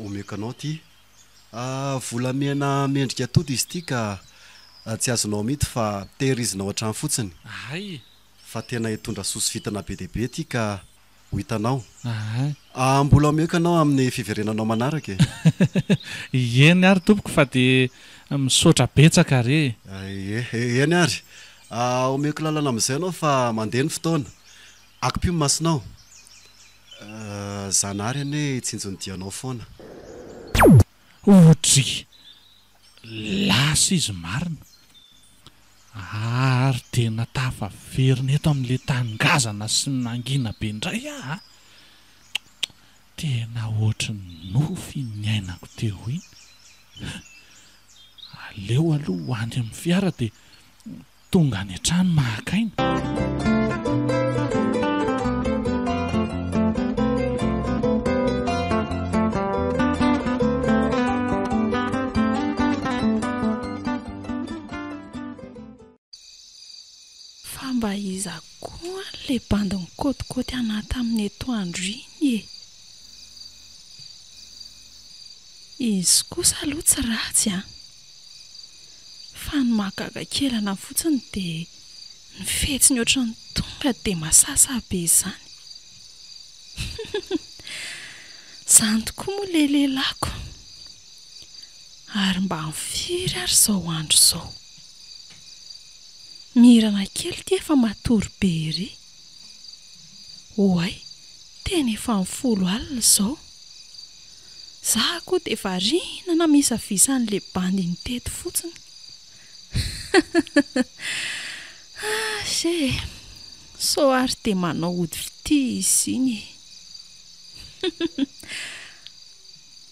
omeko anao ty volamena mendrika atody izy ity ka tsy azonao mity fa tehirizinao hatrany fotsiny ay fa tena hitondra sosy vitana be deabe ty ka ho hitanao mbola omeko anao amin'ny fiverenanao manaraka eny ary tompoko fa dia misaotra betsaka re eny ary omeko lalana amin'izay anao fa mandeha ny fotoana akopio masinao zanary ane hitsinjony dianao foana otry lasa izy marina ary tena tafaverina eto amin'le tangazana sy nangina be indray tena ohatry ny nofy ny ainako teo iny aleo aloha hoany amin'ny fiara dia tonga any an-trano mahakaina mba iza koa le bandy mikôtikôty anaty amin'ny etoandro iny izy kosa aloha tsy ratsy fa ny mahagaga kelana fotsiny dia ny fetsiny ohatry ny tonga dia masasa be izany izany tokoa moa le lelako ary mba mifiry ary izao andro izao mirana kely ty efa matory be ry oay tena efa mifolo alina izao za koa dia variana misavisan'le bandy ny teto fotsiny se so ary dia manao ody fity izy iny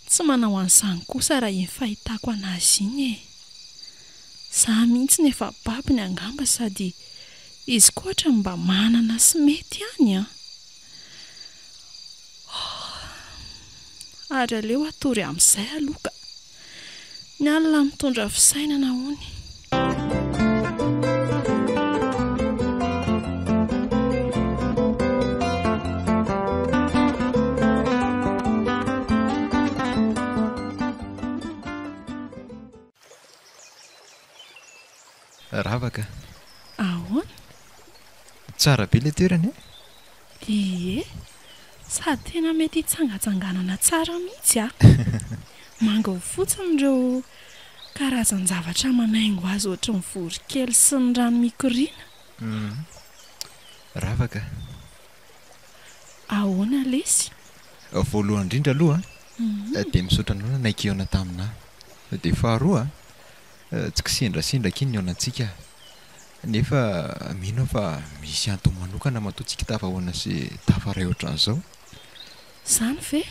tsy manao an'izany kosa raha iny fahitako anazy iny za mihitsy ny efa babiny angamba sady izy koatra mba manana sy mety any ary aleo atory amin'izay aloka ny alina mitondra fisainana hony ravaka ahoana tsara be le toerany ie sady tena mety hitsangatsanganana tsara mihitsy manga ho fotsiny ireo karazan-javatra manaingo azy ohatra ny vorokely sy ny rano mikoriana ravaka ahoana lesy voalohany indrindra aloha dia misaotra anao naikiona tamina dia faharoa tsy kisendrasendraka iny ny aonantsika nefa mino fa misy antony manokana matoantsika tafahoana sy tafaray ohatran'izao izany ve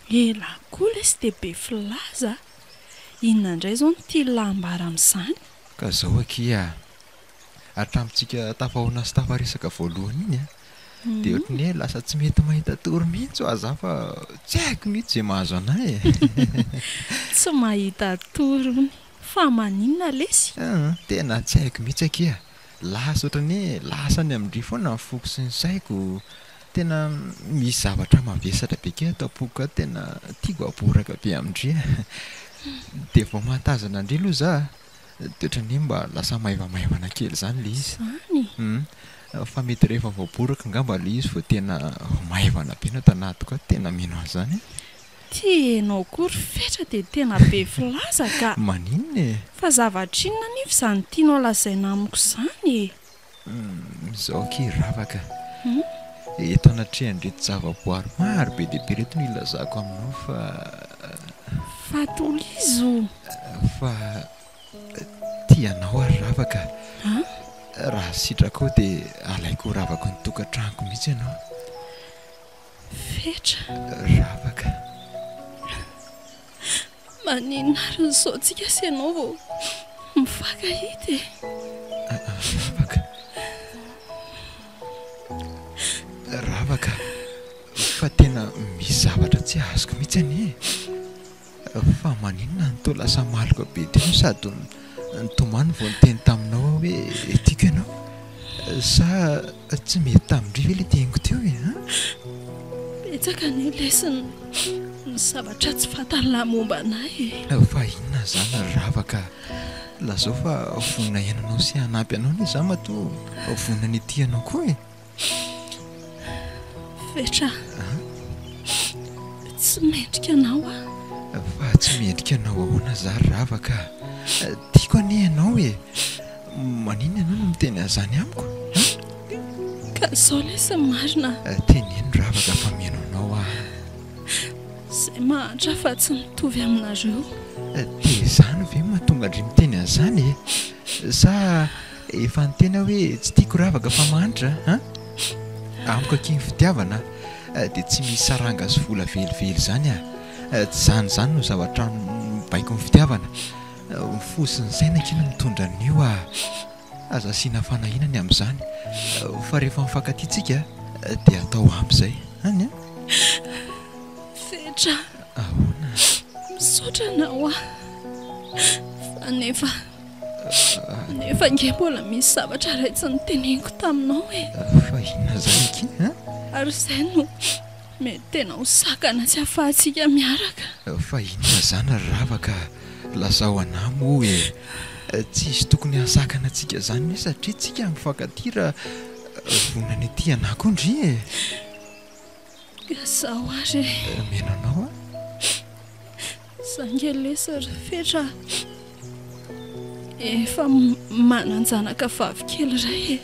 ela koa lesy dia be filaza inona indray izao no tia lahambara amin'izany ka zao akia hatramintsika tafahoana sy tafaresaka voalohany iny dia ohatry ny hoe lasa tsy mety mahita tory mihitsy ho aza fa tsy haiko mihitsy izay mahazo anay tsy mahita torony fa maninona lesy tena tsy haiko mihitsy akia lasa ohatrany hoe lasany amin'ndry foana ny foko sy ny saiko tena misy zavatra mavesatra be ke atao apoka tena tiako aboraka be amindria dia vao mahatazana andri aloha za toetrany mba lasa maivamaivana kely zany le izy fa mety rehefa vaoboraka ngamba le izy vao tena maivana be no tanaty koa tena mino azy zany tianao kory fetra dia tena be filaza ka maninona e fa zavatrinona nify izany tianao lazaina amiko izany zao ke ravaka eto anatrehan'reto zavaboary maro be dia be reto no ilazako aminao fa tolizo fa tianao ary ravaka raha sitrako dia alaiko ravako ny tokantranoko mihitsy ianao fetra ravaka maninona ary izao tsika sy ianao vao mifakahity ravaka fa tena misy zavatra tsy azoko mihitsy ani fa maninona ny to lasa maloko be teno sady nytomany vao nyteny taminao hoe tiako ianao sa tsy mety tamindri ve le teniko teo e betsaka ny lesiny ny zavatra tsy fantanylahy momba anay fa inona zany ravaka lazao fa vonina iananao sy hanampy anao ny za mato vonina ny tianao koa e fetra tsy mendrika anao fa tsy mendrika anao ahoana za ravaka tiako anie ianao e maninona ianao no miteny azany amiko ka zao lesy marina teneno ravaka fa miaino anao zay mahantra fa tsy mitovy aminareo dia zany ve mahatonga andry miteny an'izany e sa efa nytena hoe tsy tiako ravaka fa mahantra amiko aky ny fitiavana dia tsy misy saranga sy vola velively zany tsy zany no zavatra mibaiko ny fitiavana mifosiny saina kina mitondra n'io aza siana fanahinany amin'izany fa rehefa mifankatytsika dia atao amp'izay any fetra ahoana misaotra anao fa nefa nge mbola misy zavatra ray tsy nyteneniko taminao e fa inona zany aky ary izay no mety tena ho sakana tsy hafahantsika miaraka fa inona zany ravaka lazao anamo e tsy isy tokony hasakana antsika zany ne satria tsika mifankatira vonany aty anako ndry e zao ary meno anao zangelesa ry fetra efa mananjanaka vavikely ray e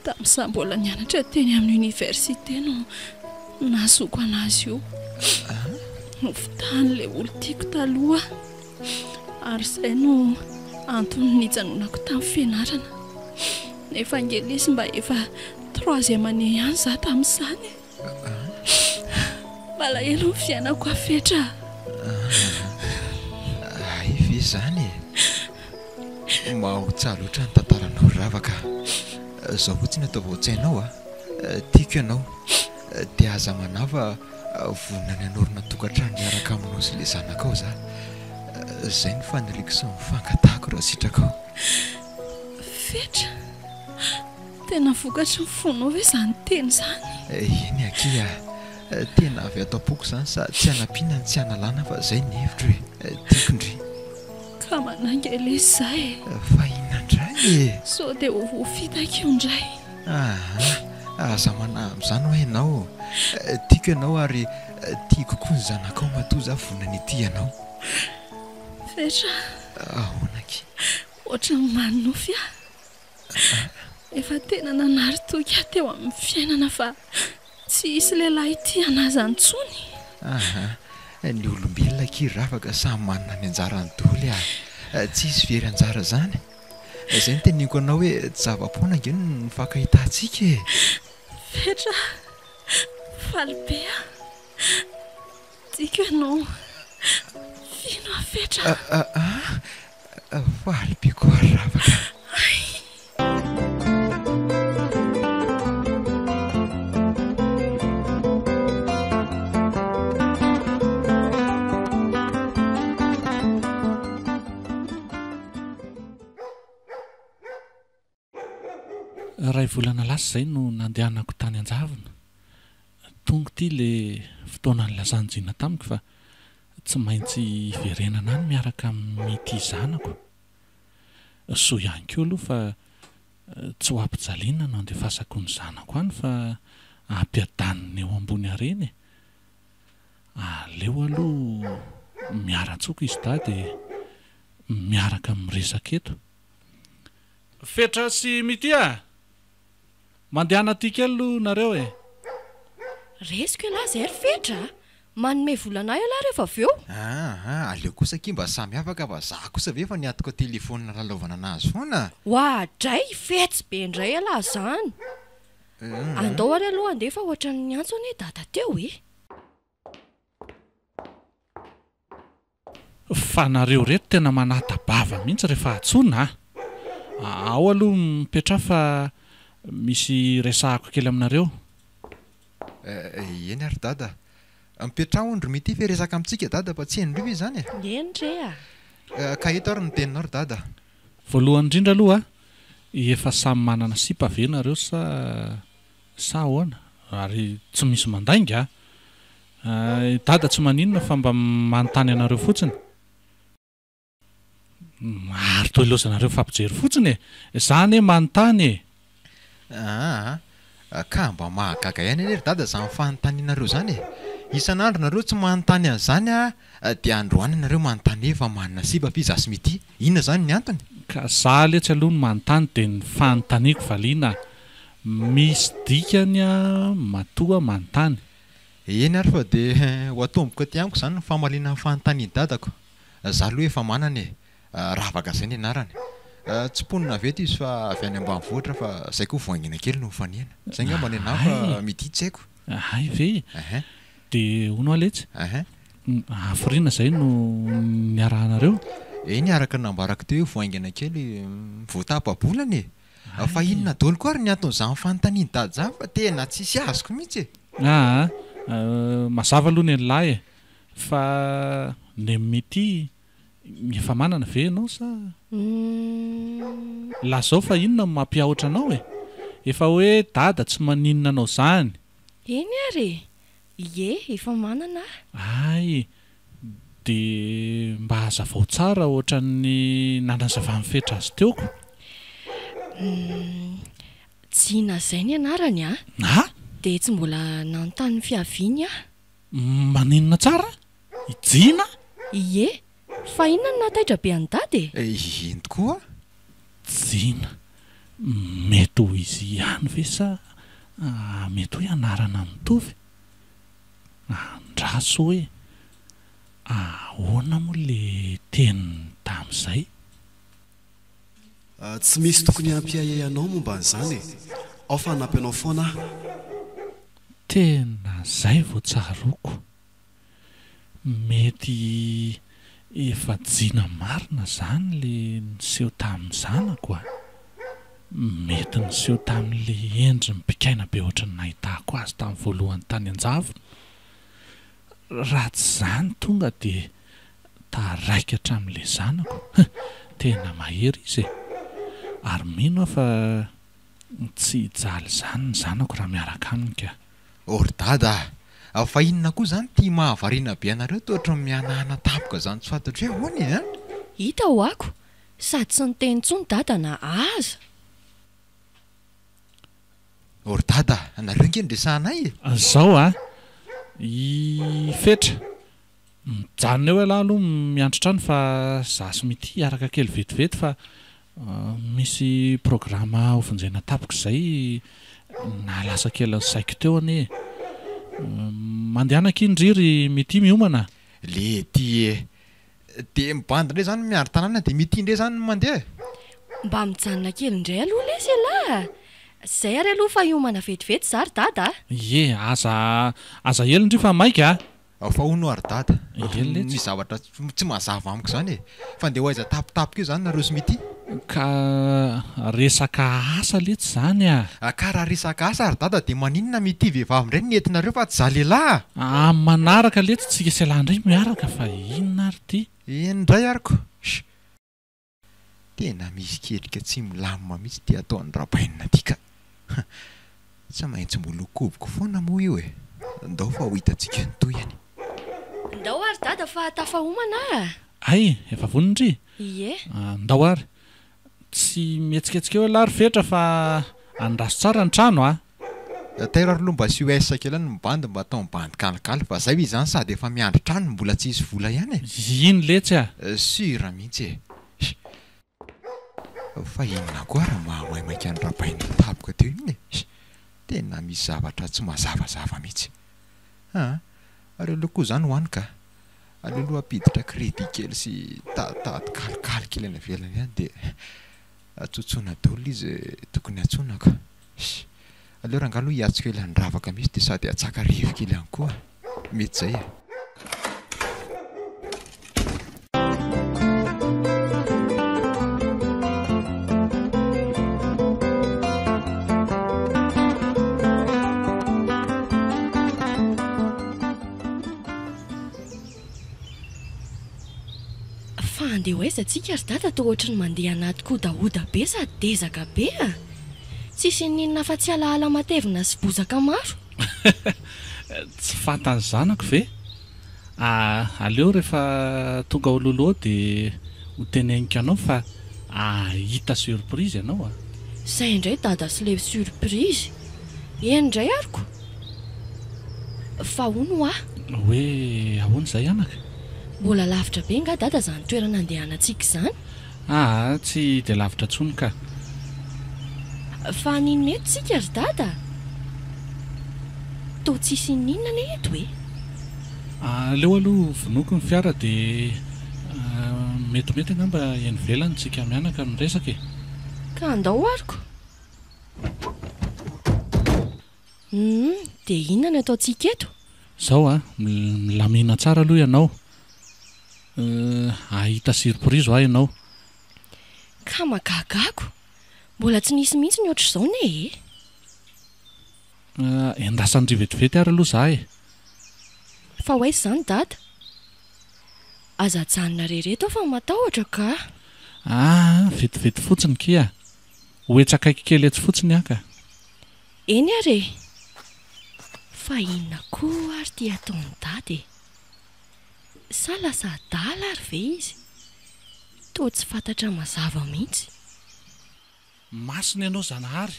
tamin'izay mbola nianatra teny amin'ny université no nazoko anazy io novitany le olo tiako taloha ary izay no antony nijanonako tamin'ny fianarana nefa angelesy mba efa 3e année ihany za tamin'izany malahelo ny fiainako afetra ive zany e mahotsah loatra ny tantaranao ravaka zao fotsiny atao vaotsainao tiako ianao dia aza manava vonina ny anorina tokantrano miaraka aminao sy le zanakao za zay ny faniriako sy mifankatahako raha sitrakao fetra tena vokatry ny fonao ve zany teny zany eny akia tena avy atao poko zany sa tsy hanampiana ny tsy hanalana fa zay ny hevitro hoe tiako ndry ka manangelesy zay fa inona ndray e sao dia ho fitako io ndray aza mana amin'izany ho hainao tiako ianao ary tiako koa ny zanakao matoa za vonany ity ianao fetra ahoanaky ohatra ny manofy efa tena nanary toka teo amin'ny fiainana fa tsy isy lehilahy ity anazy antsony ny olombelona ky ravaka samy manana ny anjara ny doly tsy isy very anjara zany zay ny teniko anao hoe tsy zava-poana nge no nifankahitantsika e fetra falibea tiako ianao fino afetra falibe koa ravaka ray volana lasa izay no nandehanako tany Anjavona. Tonga ity le fotoana ny lazanjina tamiko fa tsy maintsy verenana any miaraka amin'ity zanako. So ihany koa aloha fa tsy ho ampijaliana no andefasako ny zanako any fa ampiadaniny eo ambony areny. Aleo aloha miara-tsoko izy dady miaraka miresaka eto. Fetra sy Mitia, mandehana tia kely aloha nareo e. Resiko elahy zay ry Fetra, manome volana io aloha rehefa avy eo. Aleo kosa kimba samy afaka fa za kosa ve fa niatoko telefaonina lalaovana anazy foana. Dray fetsy be indray elahy zany. Andao ary aloha andefa ohatra ny antso ane dada teo e. Fa nareo reto tena manata-bava mihitsy rehefa atsona. Ao aloha mipetra fa misy resahako kely aminareo. Eny ary dada, mipetra ondro mity fe resaka amintsika dada fa tsy endrivo izany e. Eny re ka eto ary ny teninao ry dada. Voalohany indrindra aloha efa samy manana sipa ve nareo sa ahoana ary tsy misy mandainga. Dada tsy maninona fa mba manontany anareo fotsiny. Maro to ilozanareo fampijery fotsiny e. Zany manontany e. Ka mba mahagaga ihany ry dada izany fanontanianareo zany e. Isan'andro nareo tsy manontany an'izany dia androany nareo manontany efa manana sipa pizasy mity. Inona zany ny antony? Ka za letsy aloha ny manontany dia ny fanontaniako valiana. Misy dikany matoa manontany. Eny ary fa dia ho atomboka ty amiko zany ny famaliana fanontaniany dadako. Za aloha efa manana e. Ravaka zay ny anarany. Tsy ponina veto izy fa avy any ambanivohitra fa zay koa voangina kely no faniana. Zay nga mba nenahy fa midi tsy haiko. Hay ve? Dia hono aletsy? Hafiriana zay no niarahanareo? Eny araka nambarako teo voangina kely voatapa-bolana e. Fa inona daholo koa ary ny aton'izany fanontaniany dady zany fa tena tsisy azoko mihitsy e. Mazava aloha ny lahy e. Fa ny mety efa manana ve ianao sa? Lazao fa inona no mampiahotra anao e? Efa hoe dada tsy maninona anao zany. Eny ary ie efa manana. Ay, dia mba hazavao tsara ohatra ny nanazava Fetra azy teoko. Jina zay ny anarany dia tsy mbola nanontany fiaviany Maninona tsara? Jina? Ie, fa inona no nataitra be any dady e? Ino tokoa? Jina. Mety ho izy ihany ve sa mety hoe anarana mitovy? Andraso hoe ahoana moa le teniny tamin'izay? Tsy misy tokony hampiayay anao momba an'izany e. Ao fa hanampy anao foana aho. Tena zay vao tsaroko. Mety efa jina marina zany le niseho tamin'ny zanako mety niseho tamin'le endry mipikaina be ohatra ny nahitako azy tamin'ny voalohany tany Anjavona. Raha tsy zany tonga dia taraikatra amin'le zanako. Tena mahery izy e. Ary mino fa tsy hijaly zany ny zanako raha miaraka aminy ka. Ry dada, fa inona koa zany tia mahavariana be anareo toatra mianahana tampoka zany tsy fantatro hoe hoany e? Hita ho ako, sady tsy niteny intsony dada na aza. Ry dada, nareo nge ndresanay e? Zao i Fetra mijanona eo aloha aloha miantrotrano fa zasy mity araka kely vetivety fa misy programa ovonjena tapoko izay nalasa kely saiko teo anie. Mandehana kindriry mity miomana. Le ty dia mibandy indray zany miandry tanàna dia mity indray zany mandeha. Mba mijanona kely indray aloha lesy elahy. Zay ary aloha fa hiomana vetivety zary dada. Ie, aza elo indri fa maika fa hono ary dada. Ely Ny zavatra tsy mazava amiko zany e. Fa andeha ho aiza tapitapika io zany nareo sy mity. Ka resaka asa letsy zany ka raha resaka asa ary dada dia maninona mity vehivavy indray nentinareo fa tsy za lehilahy. Manaraka letsy tsika selahy indray miaraka fa inona ary ty? Indray ariko. Tena misy kelika tsy milamina mihitsy ty ataon'ny rabainina ty ka. tsy maintsy mbola koboko foana moa io e. Ndao fa ho hitantsika ny toyany. Ndao ary dada fa tafahomana. Ay, efa vonindry. Ie. Ndao ary. Tsy mihetsiketsika eo alary fetra fa andraso tsara ny trano a. Taira aloha mba sy ho aisa kely ny mibandy mba atao mibandy kalikaly fa zay izany sady efa miandry trano mbola tsy hisy vola ihany e. Ino letsy a? Sura mihitsy e. Fa inona koa raha mahamaimaika ny rabainy tapoka teo iny e. Tena misy zavatra tsy mazavazava mihitsy. Ary aloha koa zany hoany ka. Aleoloha apiditra crédit kely sy tady kalikaly kely any avelany ihany dia atsotsona daholo izy tokony atsonako. Aleo raha angalo hiatsika ela andravaka mihitsy dia sady atsaka rivoka kely ihany koa. Mety zay e. Fa andeha ho aiza antsika ry dada toa ohatry ny mandeha anaty kodaoda be sady dezaka be a. Tsisy ninona fa tsy alaala matevina sy bozaka maro. Tsy fantany zanako ve? Aleo rehefa tonga ao loloha dia ho teneniko anao fa hita surprise ianao a. Zay indray dada sy le surprise. Eny indray ariko. Fa hono a. Hoe ahoana izay anaka? Mbola lavitra be nga dada zany toerana andehanantsika izany. Tsy dia lavitra tsony ka. Fa ninona eto tsika ry dada? Toa tsisy ninona eto e? Aleo aloha vonoko ny fiara dia metimety angamba eny velany tsika mianaka miresaka e. Ka andao ariko. Dia inona no ataontsika eto? Zao milamina tsara aloha ianao. Ahita surprise ho ianao. Ka magagako. Mbola tsy nisy mihitsy ny ohatr'izao ne e? Endasany vetivety ary aloha za e. Fa ho aiza izany dada? Aza janona rereto fa matahotra ka. Vetivety fotsiny kia. Hoetsakaiky kely etsy fotsiny aka. Eny are. Fa inona koa ary ty ataony dada e? Sa lasa adala ary ve izy? Toa tsy fantatra mazava mihitsy. Masina ianao zanahary.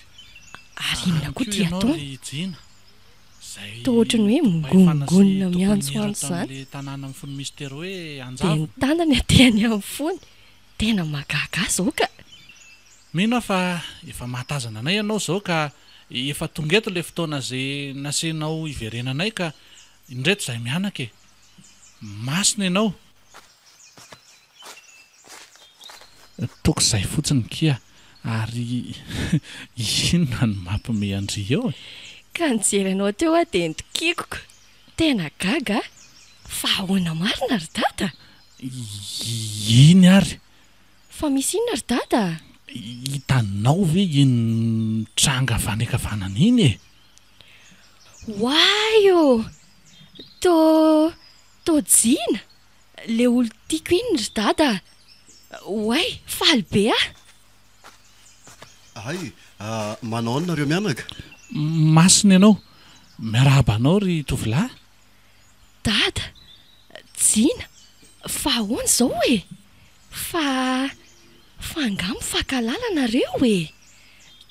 Ary inona koa ty ataony? Toa ohatrany hoe mongongonina miantsoantso izany. Le tanàna amin'ny fony mistera hoe dia Anjava. ny tanany atehany amin'ny fony. Tena magaga zao ka. Mino fa efa mahatazana anay ianao zao ka efa tonga eto le fotoana zay nasenao iverenanay ka indreto izay mianaka e. Masina ianao. Toko izay fotsiny kia. Ary inona ny mampime andry eo e? Ka nijerenao teo dia nitokikoko. Tena gaga. Fa ahoana marina ry dada? Iny ary? Fa misy inona ry dada? Hitanao ve iny tranga fanekavanana iny e? Wai o! Tô jina! Le olo tiako iny ry dada. Way, faly be ah! Ay, manao any nareo mianaka? Masina ianao. Miarahaba anao ry tovolahy. Dada, jina, fa ahoana izao e? Fa angamo fahakalala nareo e.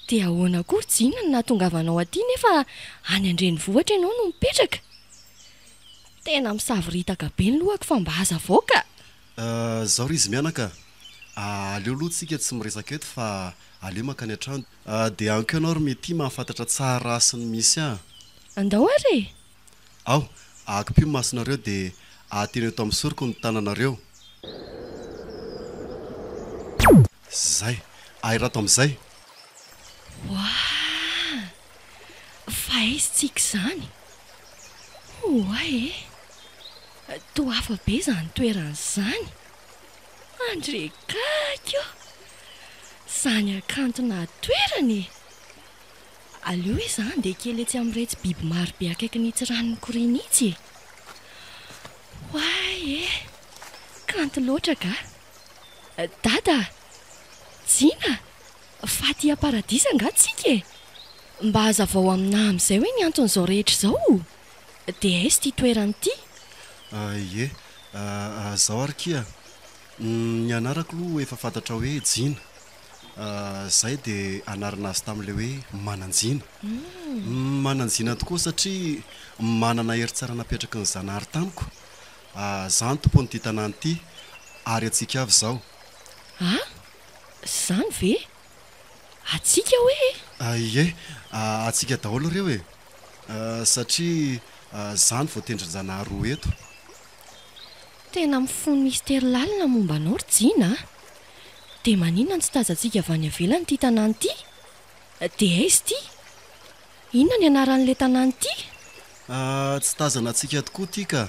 Dia ahoana koa jina no nahatongavanao aty nefa any Andrenivohitra ianao no mipetraka. Tena misaviritaka be ny lohako fa mba aza voaka. Zao ry izy mianaka. Aleo aloha tsika tsy miresaka eto fa aleo makany an-trano. Dia anko ianao ry mety mahafantatra tsara asiny misy Andao ary? Ao, akipio masonareo dia ateny eto amin'ny soroko ny tananareo. Zay, rato amin'izay. Waa! Fa aizy tsika izany. Oay e! Toa hafa be izany toeran'izany. Andrekakio! Izany akantona toerany. Aleo izany dia kely etsy amin'iretsy biby maro be akaikin'itsy ranony korinitsy. Oay e! Kanto loatra ka. Dada! Jina! Faty a paradisa angatsika e! mba hazavao amina amin'izay hoe ny anton'izao rehetra izao dia aizy ty toerany ity? Ie, zaho ary kia ny anarako aloha efa fantatra hoe Jina. Zay dia anarana azy tamin'ilay hoe Mananjina. Mananjina tokoa satria manana herintsara napetraka ny zanahary tamiko. Zany tompon'ity tanàna ity ary atsika avy izao. Zany ve? Atsika hoe? Ie, atsika daholo ireo e. Satria zany vao tendrin-janahary roa eto. Tena mifono mistera lalina momba anao ry Jina. Dia maninona ny tsy tazantsika avy any avelany ity tanàna ity? Dia aizy ity? Inona ny anaran'ilay tanàna ity? Tsy tazana antsika tokoa ity ka.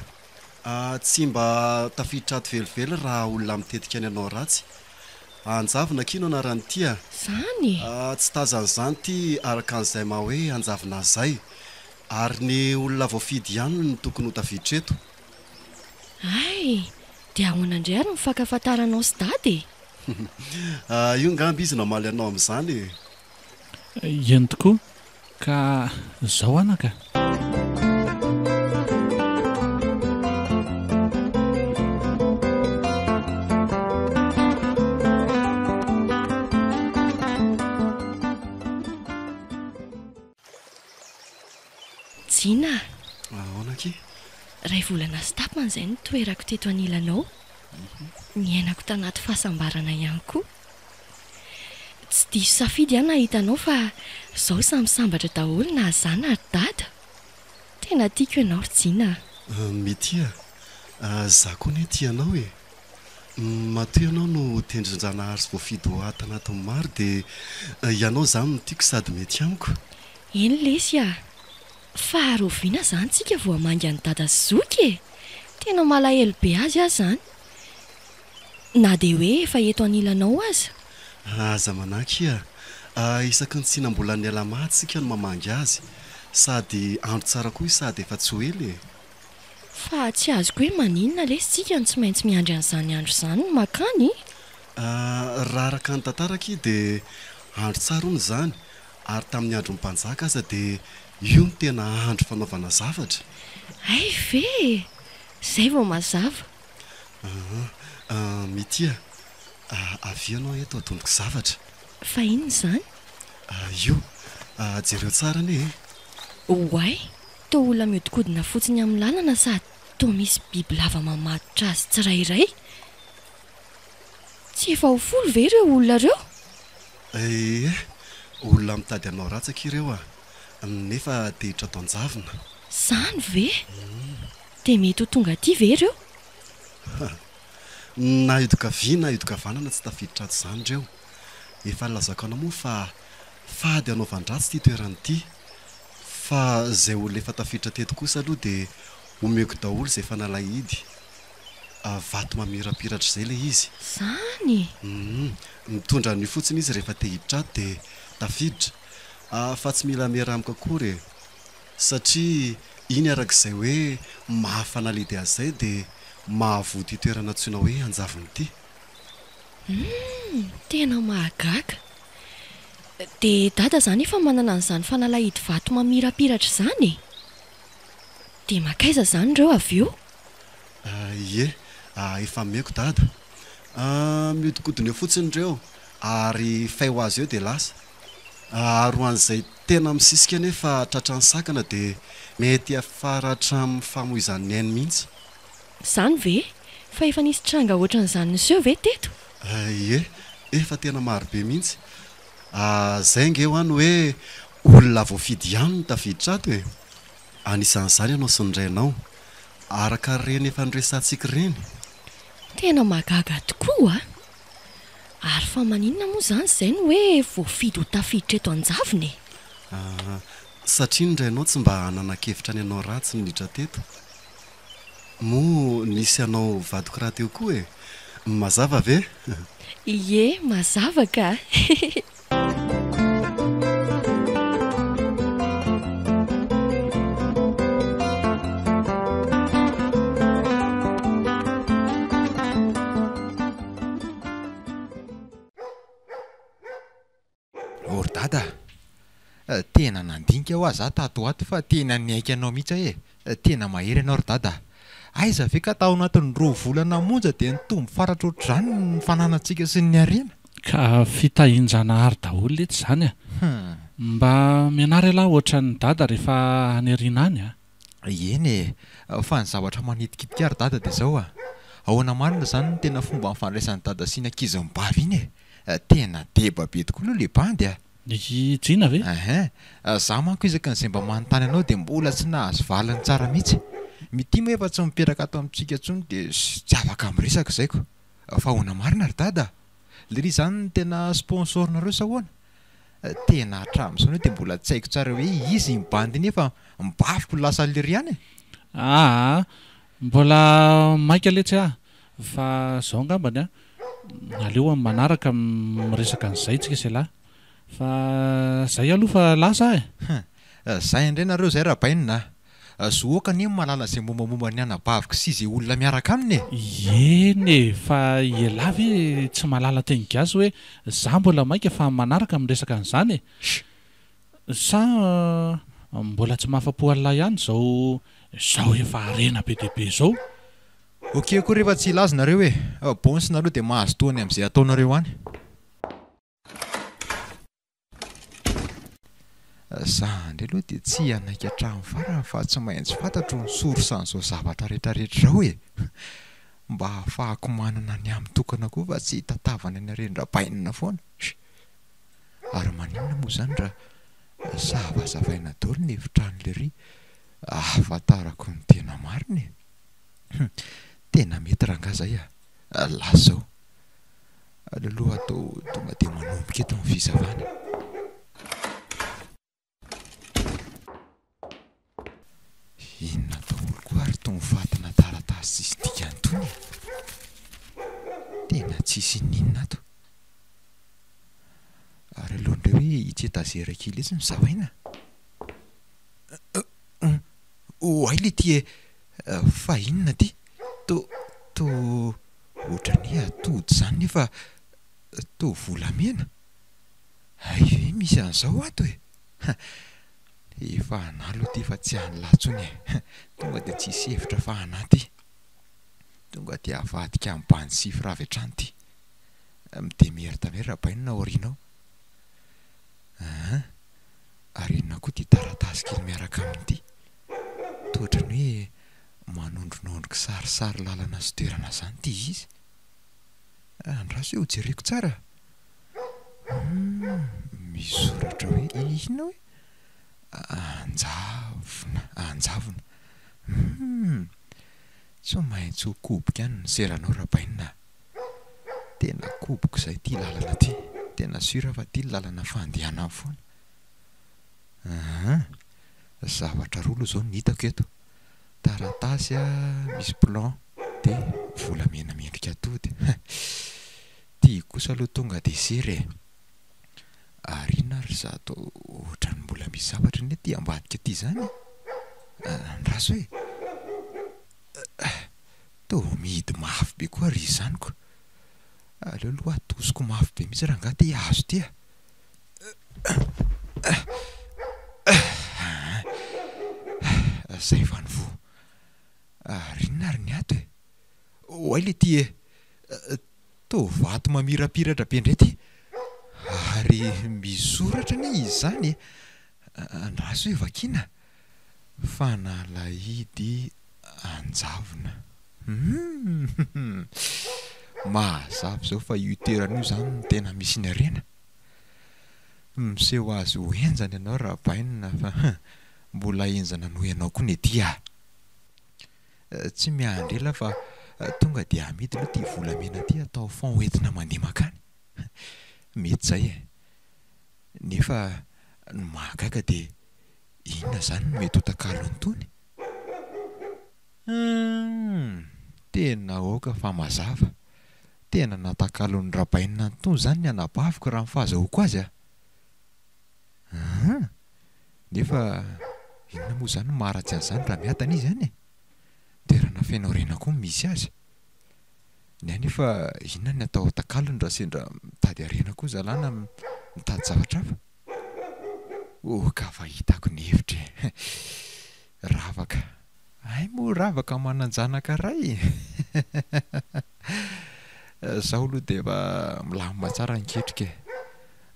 Tsy mba tafiditra ato velively raha olona mitetika any anao ratsy. Anjavona kino anarany ity a? Zany? Tsy tazan'izany ity araka an'izay maha hoe anjavona zay. Ary ny olona voafidy ihany no tokony ho tafiditra eto. Ay, dia ahoana indray ary mifankafantaranao sy dady? Io ngamby izy namaly anao amin'izany e. Eny tokoa ka zao anaka. Jina, Ahoana ki? ray volana sy tapany izay no toerako teto anilanao. Ny ainako tanaty fahasambarana ihany koa. Tsy diso safidy ihany nahitanao fa izao samy sambatra daholo na zana ary dada. Tena tiako ianao ry Jina. Mety za koa ny tianao e. Matoy ianao no tendrin-janahary sy voafidy ho ato anatin'ny maro dia ianao zany no tiako sady mety amiko. Eny lesy a. Faharoviana zany tsika vao hamangy any dada sy zoky e. Tena malahelo be azy aho zany. Na dia hoe efa eto anilanao aza. Aza manaky isaky ny tsinam-bola ny alamaty sika no mamangy azy. Sady andro tsara koa sady efa tsy ho ely e. Fa tsy azoko hoe maninona lesy tsika no tsy maintsy miandry an'izany andro izany no makany? Raha araka ny tantaraka dia andro tsara hono izany. Ary tamin'ny andro mpanjaka aza dia io no tena andro fanaovana zavatra. Ay ve, izay vao mazava. Mety avy ianao eto atondriko zavatra. Fa inona izany? Io jereo tsara anie e. Oay, toa olona miodikodina fotsiny amin'ny lalana sady toa misy biby lava mamatotra azy tsirairay. Tsy efa ho folo ve ireo olona ireo? Olona mitady anao ratsaka ireo nefa dehitra ato an-javona. Zany ve? Dia mety ho tonga aty ve ireo? Na idoka vy na idoka vanana tsy tafiditra ato izany ireo. Efa lazako anao moa fa fady hanaovan-dratsy ity toerana ity. Fa izay olona efa tafiditra teto kosa aloha dia omeko daholo izay efa nalahidy. Vato mamirapiratra izay ilay izy. Zany? Mitondra ny fotsiny izy rehefa te hiditra ato dia tafiditra. Fa tsy mila miaramiko akory e. Satria iny arak'izay hoe mahafanalidy azy izay dia mahavody toerana antsoina hoe anjavona ity. Tena mahagaga. Dia dada zany efa manana an'izany fanalahidy vato mamirapiratra izany e. Dia makaiza zany ireo avy eo? Ie, efa meko dada. Miodikodina eo fotsiny ireo ary fay ho azy eo dia lasa. Ary ho an'izay tena misisika nefa tratra ny sakana dia mety afaratra amin'ny famoizan'ny ainy mihitsy. Zany ve? Fa efa nisy tranga ohatran'izany niseho ve teto? Ie, efa tena marobe mihitsy. Zay nge ho any hoe olona voafidy ihany no tafiditra ato e. Anisan'izany ianao sy ny rainao. Araka reny efa niresantsika reny. Tena mahagaga tokoa Ary fa maninona moa zany izay no hoe voafidy ho tafiditra eto an-javona e. Satria indray ianao tsy mba nanakevitra ny anao ratsy niditra teto. Moa nisy anao vadiko raha teo koa e. Mazava ve? Ie, mazava ka. tena nandinika ho aza tato ato fa tena niaiky anao mihitsy tena mahery ianao ry dada aiza ve ka tao anatin'ny 2 volana monja dia nitombo faratra ohatr'izany ny fananantsika sy ny ariana ka fitahinjana ary daholo lety izany mba mianary alahy ohatra ny dada rehefa any ariana any eny fa ny zavatra manitikidika ary dada dia zao ahoana marina zany ny tena fomba mifandraisan'ny dada sy ny ankizy-mibavy iny tena deba be tokoa aloha le bandy jina ve za manko izaka n'izay mba manontany anao dia mbola tsy nahazo valiny tsara mihitsy mitimo efa tsy miperaka ato amintsika ntsony dia tsy afaka miresaka zaiko fa ahoana marina ry dada le ry zany ny tena sponsornareo sa ahoana tena hatramin'izao anao dia mbola tsy haiko tsara hoe izy mibandy iny efa mibaviko lasa lery any mbola maika letsy fa zao angambany aleo amin'ny manaraka miresaka an'izay tsika sy lahy fa zay aloha fa lasa zay indray nareo zay raha bainina zoaka ny malala izay mombamomba ny anabaviko sy izay olona miaraka aminy eny fa ela ve tsy malala teny gasy hoe za mbola maika fa manaraka miresaka an'izany sa mbola tsy mahafapo alina ihany zao efa arena be deaibe zao ok koa rehefa tsy ilazonareo hoe bonsynareo dia mahazo toany amin'izay ataonareo any za ndray aloha dia tsy hanaiky hatramin'ny farany fa tsy maintsy fantatro ny sorosan'izao zavatra rehetrarehetra zao mba hahafahako manana ny amitokana koa fa tsy hitatavana ny arendrabainina foana ary maninona moa zany raha zavazavaina daholo ny hevitranylery ahafantarako ny tena mariny tena mety rangazay laza zao alealoha atao tonga dia manomboka eto amin'ny fizavana inona daholo koa ary tony vatana taratasy tsisy dikany tony tena tsisy ninona ato ary alohandray hoe hitsetazera kely izy mizavaina ay le ty fa inona ty to ohatrany atody zany nefa to volamena ay ve misy an'izao ato efa analo ty efa tsy hany latsony tonga dia tsisy hevitra fa anaty tonga dia avadika ambany sifra avy hatrany ty midemerita ve rabainina aorianao ary inona koa ty taratasy kely miaraka amin'ity tohatrany hoe manondronondroka sarisary lalana sy toerana zany ty izy andraso hoe ho jereko tsara misoratra hoe inona hoe anjavona tsy maintsy ho koboka any ny seranao rabainina tena koboko izay ty lalana ty tena sura fa ty lalana fandehana foana zavatra rolo zao ny hitako eto taratasy misy plan dia volamena mendrika atody ty kosa aloha tonga dia sery ary inona ry za atao ohatrany mbola misy zavatra ny ty ambadika ty zany andraso hoe to mihidy mafy be koa ry zaniko aleo aloha atosiko mafy be mihitsy raha nga ty azo ty zay vanovo ary inona ary ny ato oay le ty to vato mamirapiratra be indray ty ary misoratra ny izy zany andraso hoe vakina fanalahidy anjavona mahazavy zao fa io toeran'io zany no tena misy ny arena miseho azy ho enjany ianao raha bainina fa mbola enjana noho ianao koa ny ety tsy miandrela fa tonga dia amidy aloha ty volamena ty atao fon hoentina mandeha makany mety zay nefa ny mahagaga dia inona zany no mety ho takalony tony tena oka fa mazava tena natakalon'ny rabainina tony zany ny anabaviko raha mifahazahoko azy nefa inona moa zany maharatsy an'izany raha miatana izy any dia raha nafenao rena koa misy azy ny any efa inona ny atao takalony raha sendra mitady arena koa zalana mitady zavatra hafa ka fa hitako ny hevitry ravaka ay moa ravaka mananjanaka ray zaho aloha dia efa milamina tsara niketrika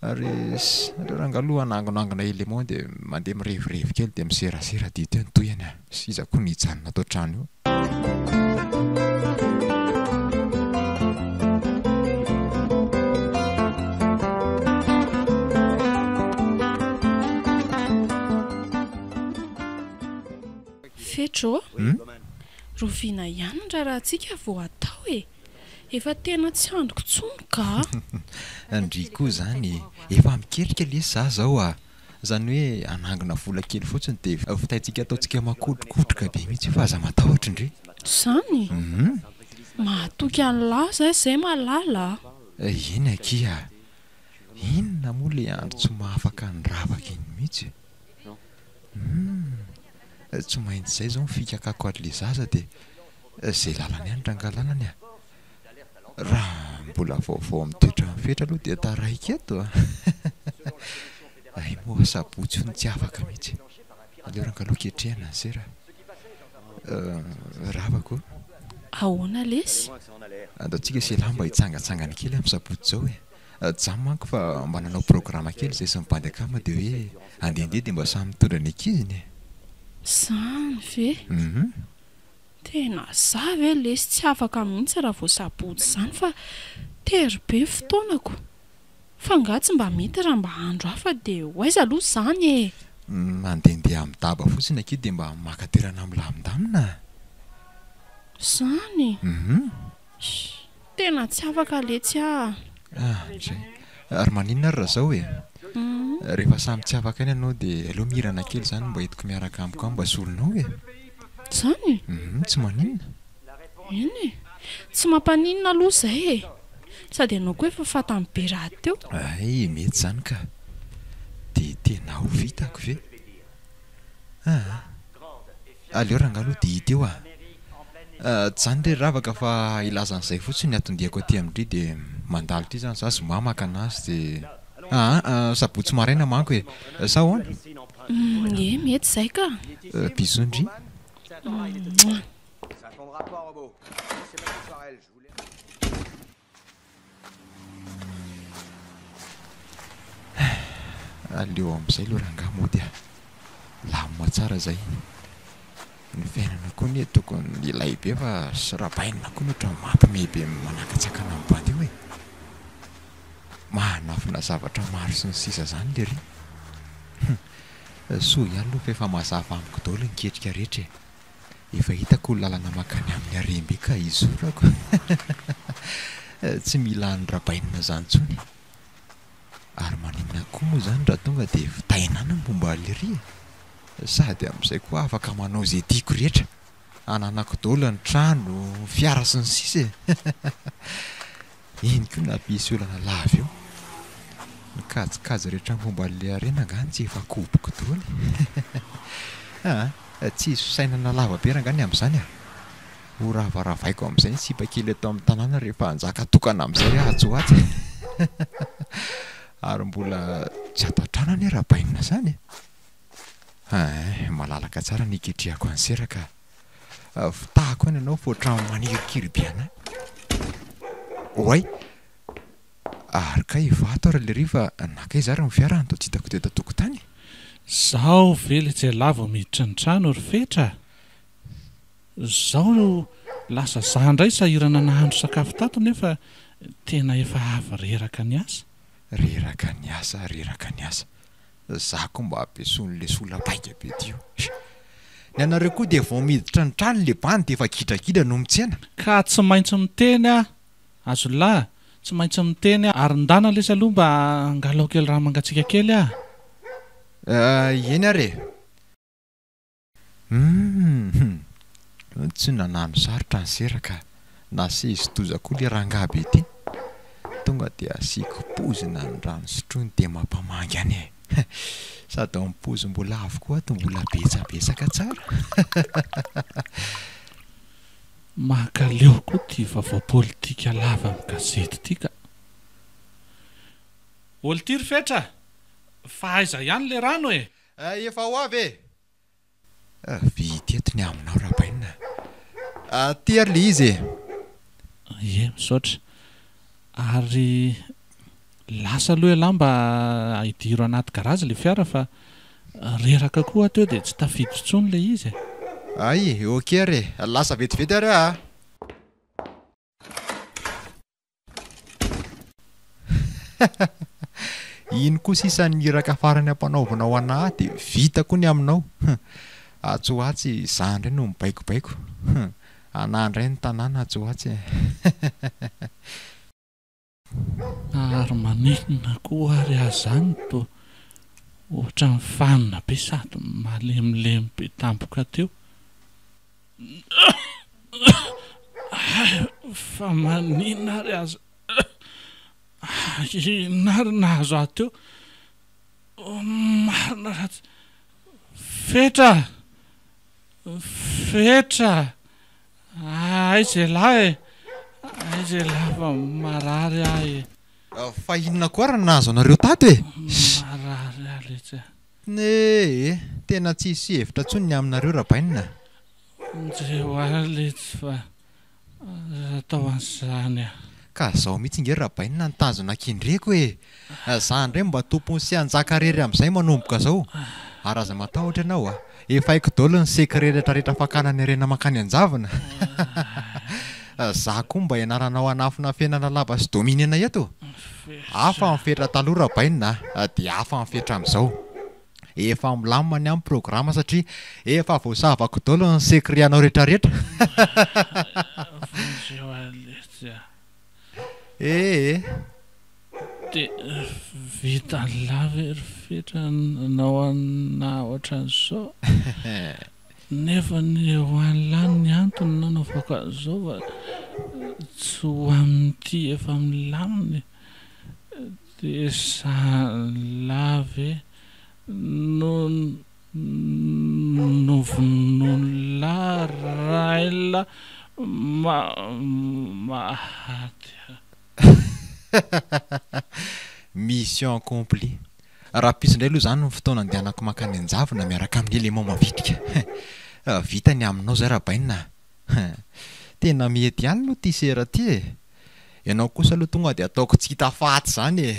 ary rangaloha anangonangona élément dia mandeha mirevirevy kely dia miserasera dito ny toyany a sy iza koa nijanona atao trano io Fetro rovina ihany ny raha antsika vao atao efa tena tsy androko tsony ka andry koa zany efa miketrika lesy za zao zany hoe anangona vola kely fotsiny dia fitaitsika ataontsika makotrokotroka be mihitsy fa aza matahotra indry zany mahatoky an'lahy zay zay malala eny akia inona moa le andro tsy mahafaka ny ravaka iny mihitsy tsy maintsy zay zao mifikakako adle zaza dia zay lalany any rangalanany a raha mbola vaovao mitoetra mifetra aloha dia taraika eto ay moa sabotsy ny tsy afaka mihitsy aleo rangaloha ketrehana zay raha ravako ahoana lesy andaontsika se lamba hitsangatsangany kely amin'ny sabotsy zao jamo manko fa mba nanao programma kely zay sy mibandy akama dia hoe andehandeha dia mba samy mitondra ny akiziny zany ve tena za ve lesy tsy afaka mihitsy raha vao sabotsy zany fa tery be fotoanako fa nga tsy mba mety raha mba andro hafa dia hoaiza aloha zany mandehandeha amin'ny daba fotsiny akeo dia mba makaterana amin'ny lamindamina zany tena tsy afaka letsy zay ary maninona ary raha zao rehefa samy tsy afaka iny ianao dia aleo mirana kely zany mba hitiko miaraka amiko ao mba solonao zany tsy maninona eny tsy mampaninona aloha zay sady ianao koa efa fatany be raha teo ay mety zany ka dia tena ho vitako ve aleo rangaloha dia hita eo zany re ravaka fa ilazan'izay fotsiny atondiako aty amindry dia mandalo ty zany za zoma maka anazy dia sabotsy maraina manko sa hoana mety zay ka bisondry aleo amin'izay aloha rangah mody lamina tsara zay ny fiainana koa ny tokony ilay be fa syrabainina koa nohatra mampimebe manakatsakana amin'ny bandy io mahanafina zavatra maro sy ny sisa zany le ry soa ihany aloha fa efa mazava amiko daholo niketrika rehetra efa hitako lalana makany amin'ny arembe ka izorako tsy mila ny rabainina zany tsony ary maninona koa moa zany raha tonga dia fitainana ny momba lery sady amin'izay koa afaka manao zay tiako rehetra ananako daholo ny trano fiara sy ny sisa iny koa nampisy olana lavy eo nikajikajy rehetra momba le arena ngany tsy efa koboko daholo tsy izy fisainana lava be rangany amin'izany ho ravaravaiko amin'izay ny sipa kely atao amin'ny tanàna rehefa anjaka tokana amin'izay atsoatsy ary mbola tsy ataotrana ny rabainina zany malalaka tsara niketrehako anseraka fitahako any ianao foatrano manirikiribiana oay ary ka ivato ary le riva nakay za raha mifiara ny to tsy hitako teto tokotany zaho vely tsy lava miditra ny trano ry fetra zaho lasa za indray sahirana nahandro sakafo tato nefa tena efa avy reraka ny asa reraka ny asa za koa mba ampiason'le sola baika be tio ny anareo koa dia vao miditra ny trano le bany dia efa gidrakida no mitsena ka tsy maintsy miteny azo lahy tsy maintsy miteny ary ndana lesa aloha mba angalao kely raha mangatsika kely eny are tsy nanano sarotra ny seraka na se izy toza koa le rangahy be ty tonga dia asiako pozina ny rano sotrony dia mampamangy any sady ao mipozy mbola avokoa to mbola betsabetsaka tsara mahakaleo koa ty vaovao politika lava amin'ny gazety ty ka olo ty ry fetra fa aiza ihany le rano e efa ho avy e vitety ny aminao rahabaina ty ary le izy e misaotra ary lasa aloha lamba hidiro anaty garazy le fiara fa reraka koa teo dia tsy tafiditsony le izy ay oke ary lasa vetivety ary iny koa sisan'ny iraka farany ampanaovana ao anahy dia vita koa ny aminao atsoatsy zandray no mibaikobaiko anandray ny tanàna atsoatsy ary manitona koa ary azany to ohatra ny fanina be sady malemilemy be tampoka teo fa manina ary aza inary nahazo aho teo marina ratsy fetra aiza lahy aiza lahy fa marary ahy fa inona koa raha nahazo anareo tato e marary ahy letsy tena tsisy hevitra tsony ny aminareo rahabainina ndreo ahy letsy fa atao an'izany a ka zaho mihitsy inge rahabainina nitazona kindreko e za ndray mba tompony sy anjakarery amin'izay manomboka zao ary aza matahotra ianao efa haiko dolo ny sekreretra rehetra fakanany rena makany anjavana za koa mba ianaranao anafina fiainana lava sy dominena eto hafa mifetra taloha rahabainina dia hafa mifetra amin'izao efa milamina ny amin'ny programa satria efa voasavako dolo ny sekreanao rehetrarehetra dia vita lava ery fetra nao ana ohatran'izao nefa ny eo an'lany ny antony nanaovako an'izao fa tsy ho amin'ity efa milaminy dia sanylave novononla raila mahaty mission accompli raha pisy indray aloha zany ny fotoana andehanako makany anjavona miaraka amin'ny élément mavitrika vita ny aminao zay rahabainina tena mety ihany aloha ty sera ty e ianao kosa aloha tonga dia ataoko tsy hita faty zany e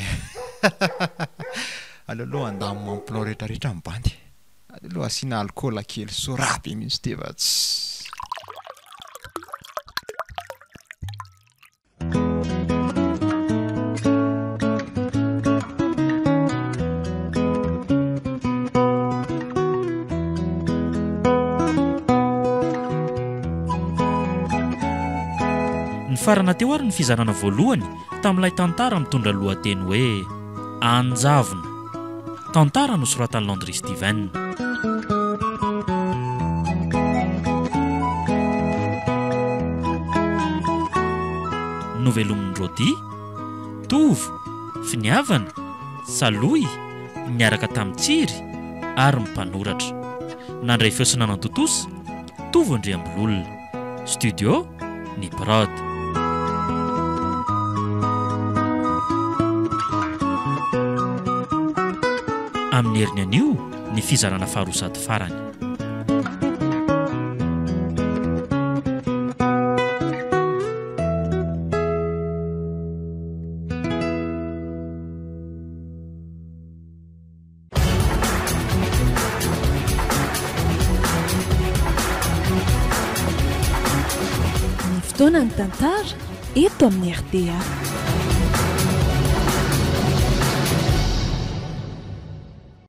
aleoloha andamo mamplao rehetrarehetra mibandy aleoloha asiana alcool kely sorabe mihitsy tevatsy farana teo ary ny fizarana voalohany tamin'ilay tantara mitondra lohateny hoe anjavona tantara nosoratan'ny Landry Steven novelomin'ny Rodi Tovo Finiavana Saloy niaraka tamin'ny Tsiry ary ny mpanoratra nandray feosina nantotosa Tovo Andriambololona studio ny Prod amin'ny heriny anio ny fizarana faharosady farany ny fotoana ny tantara eto amin'ny RTA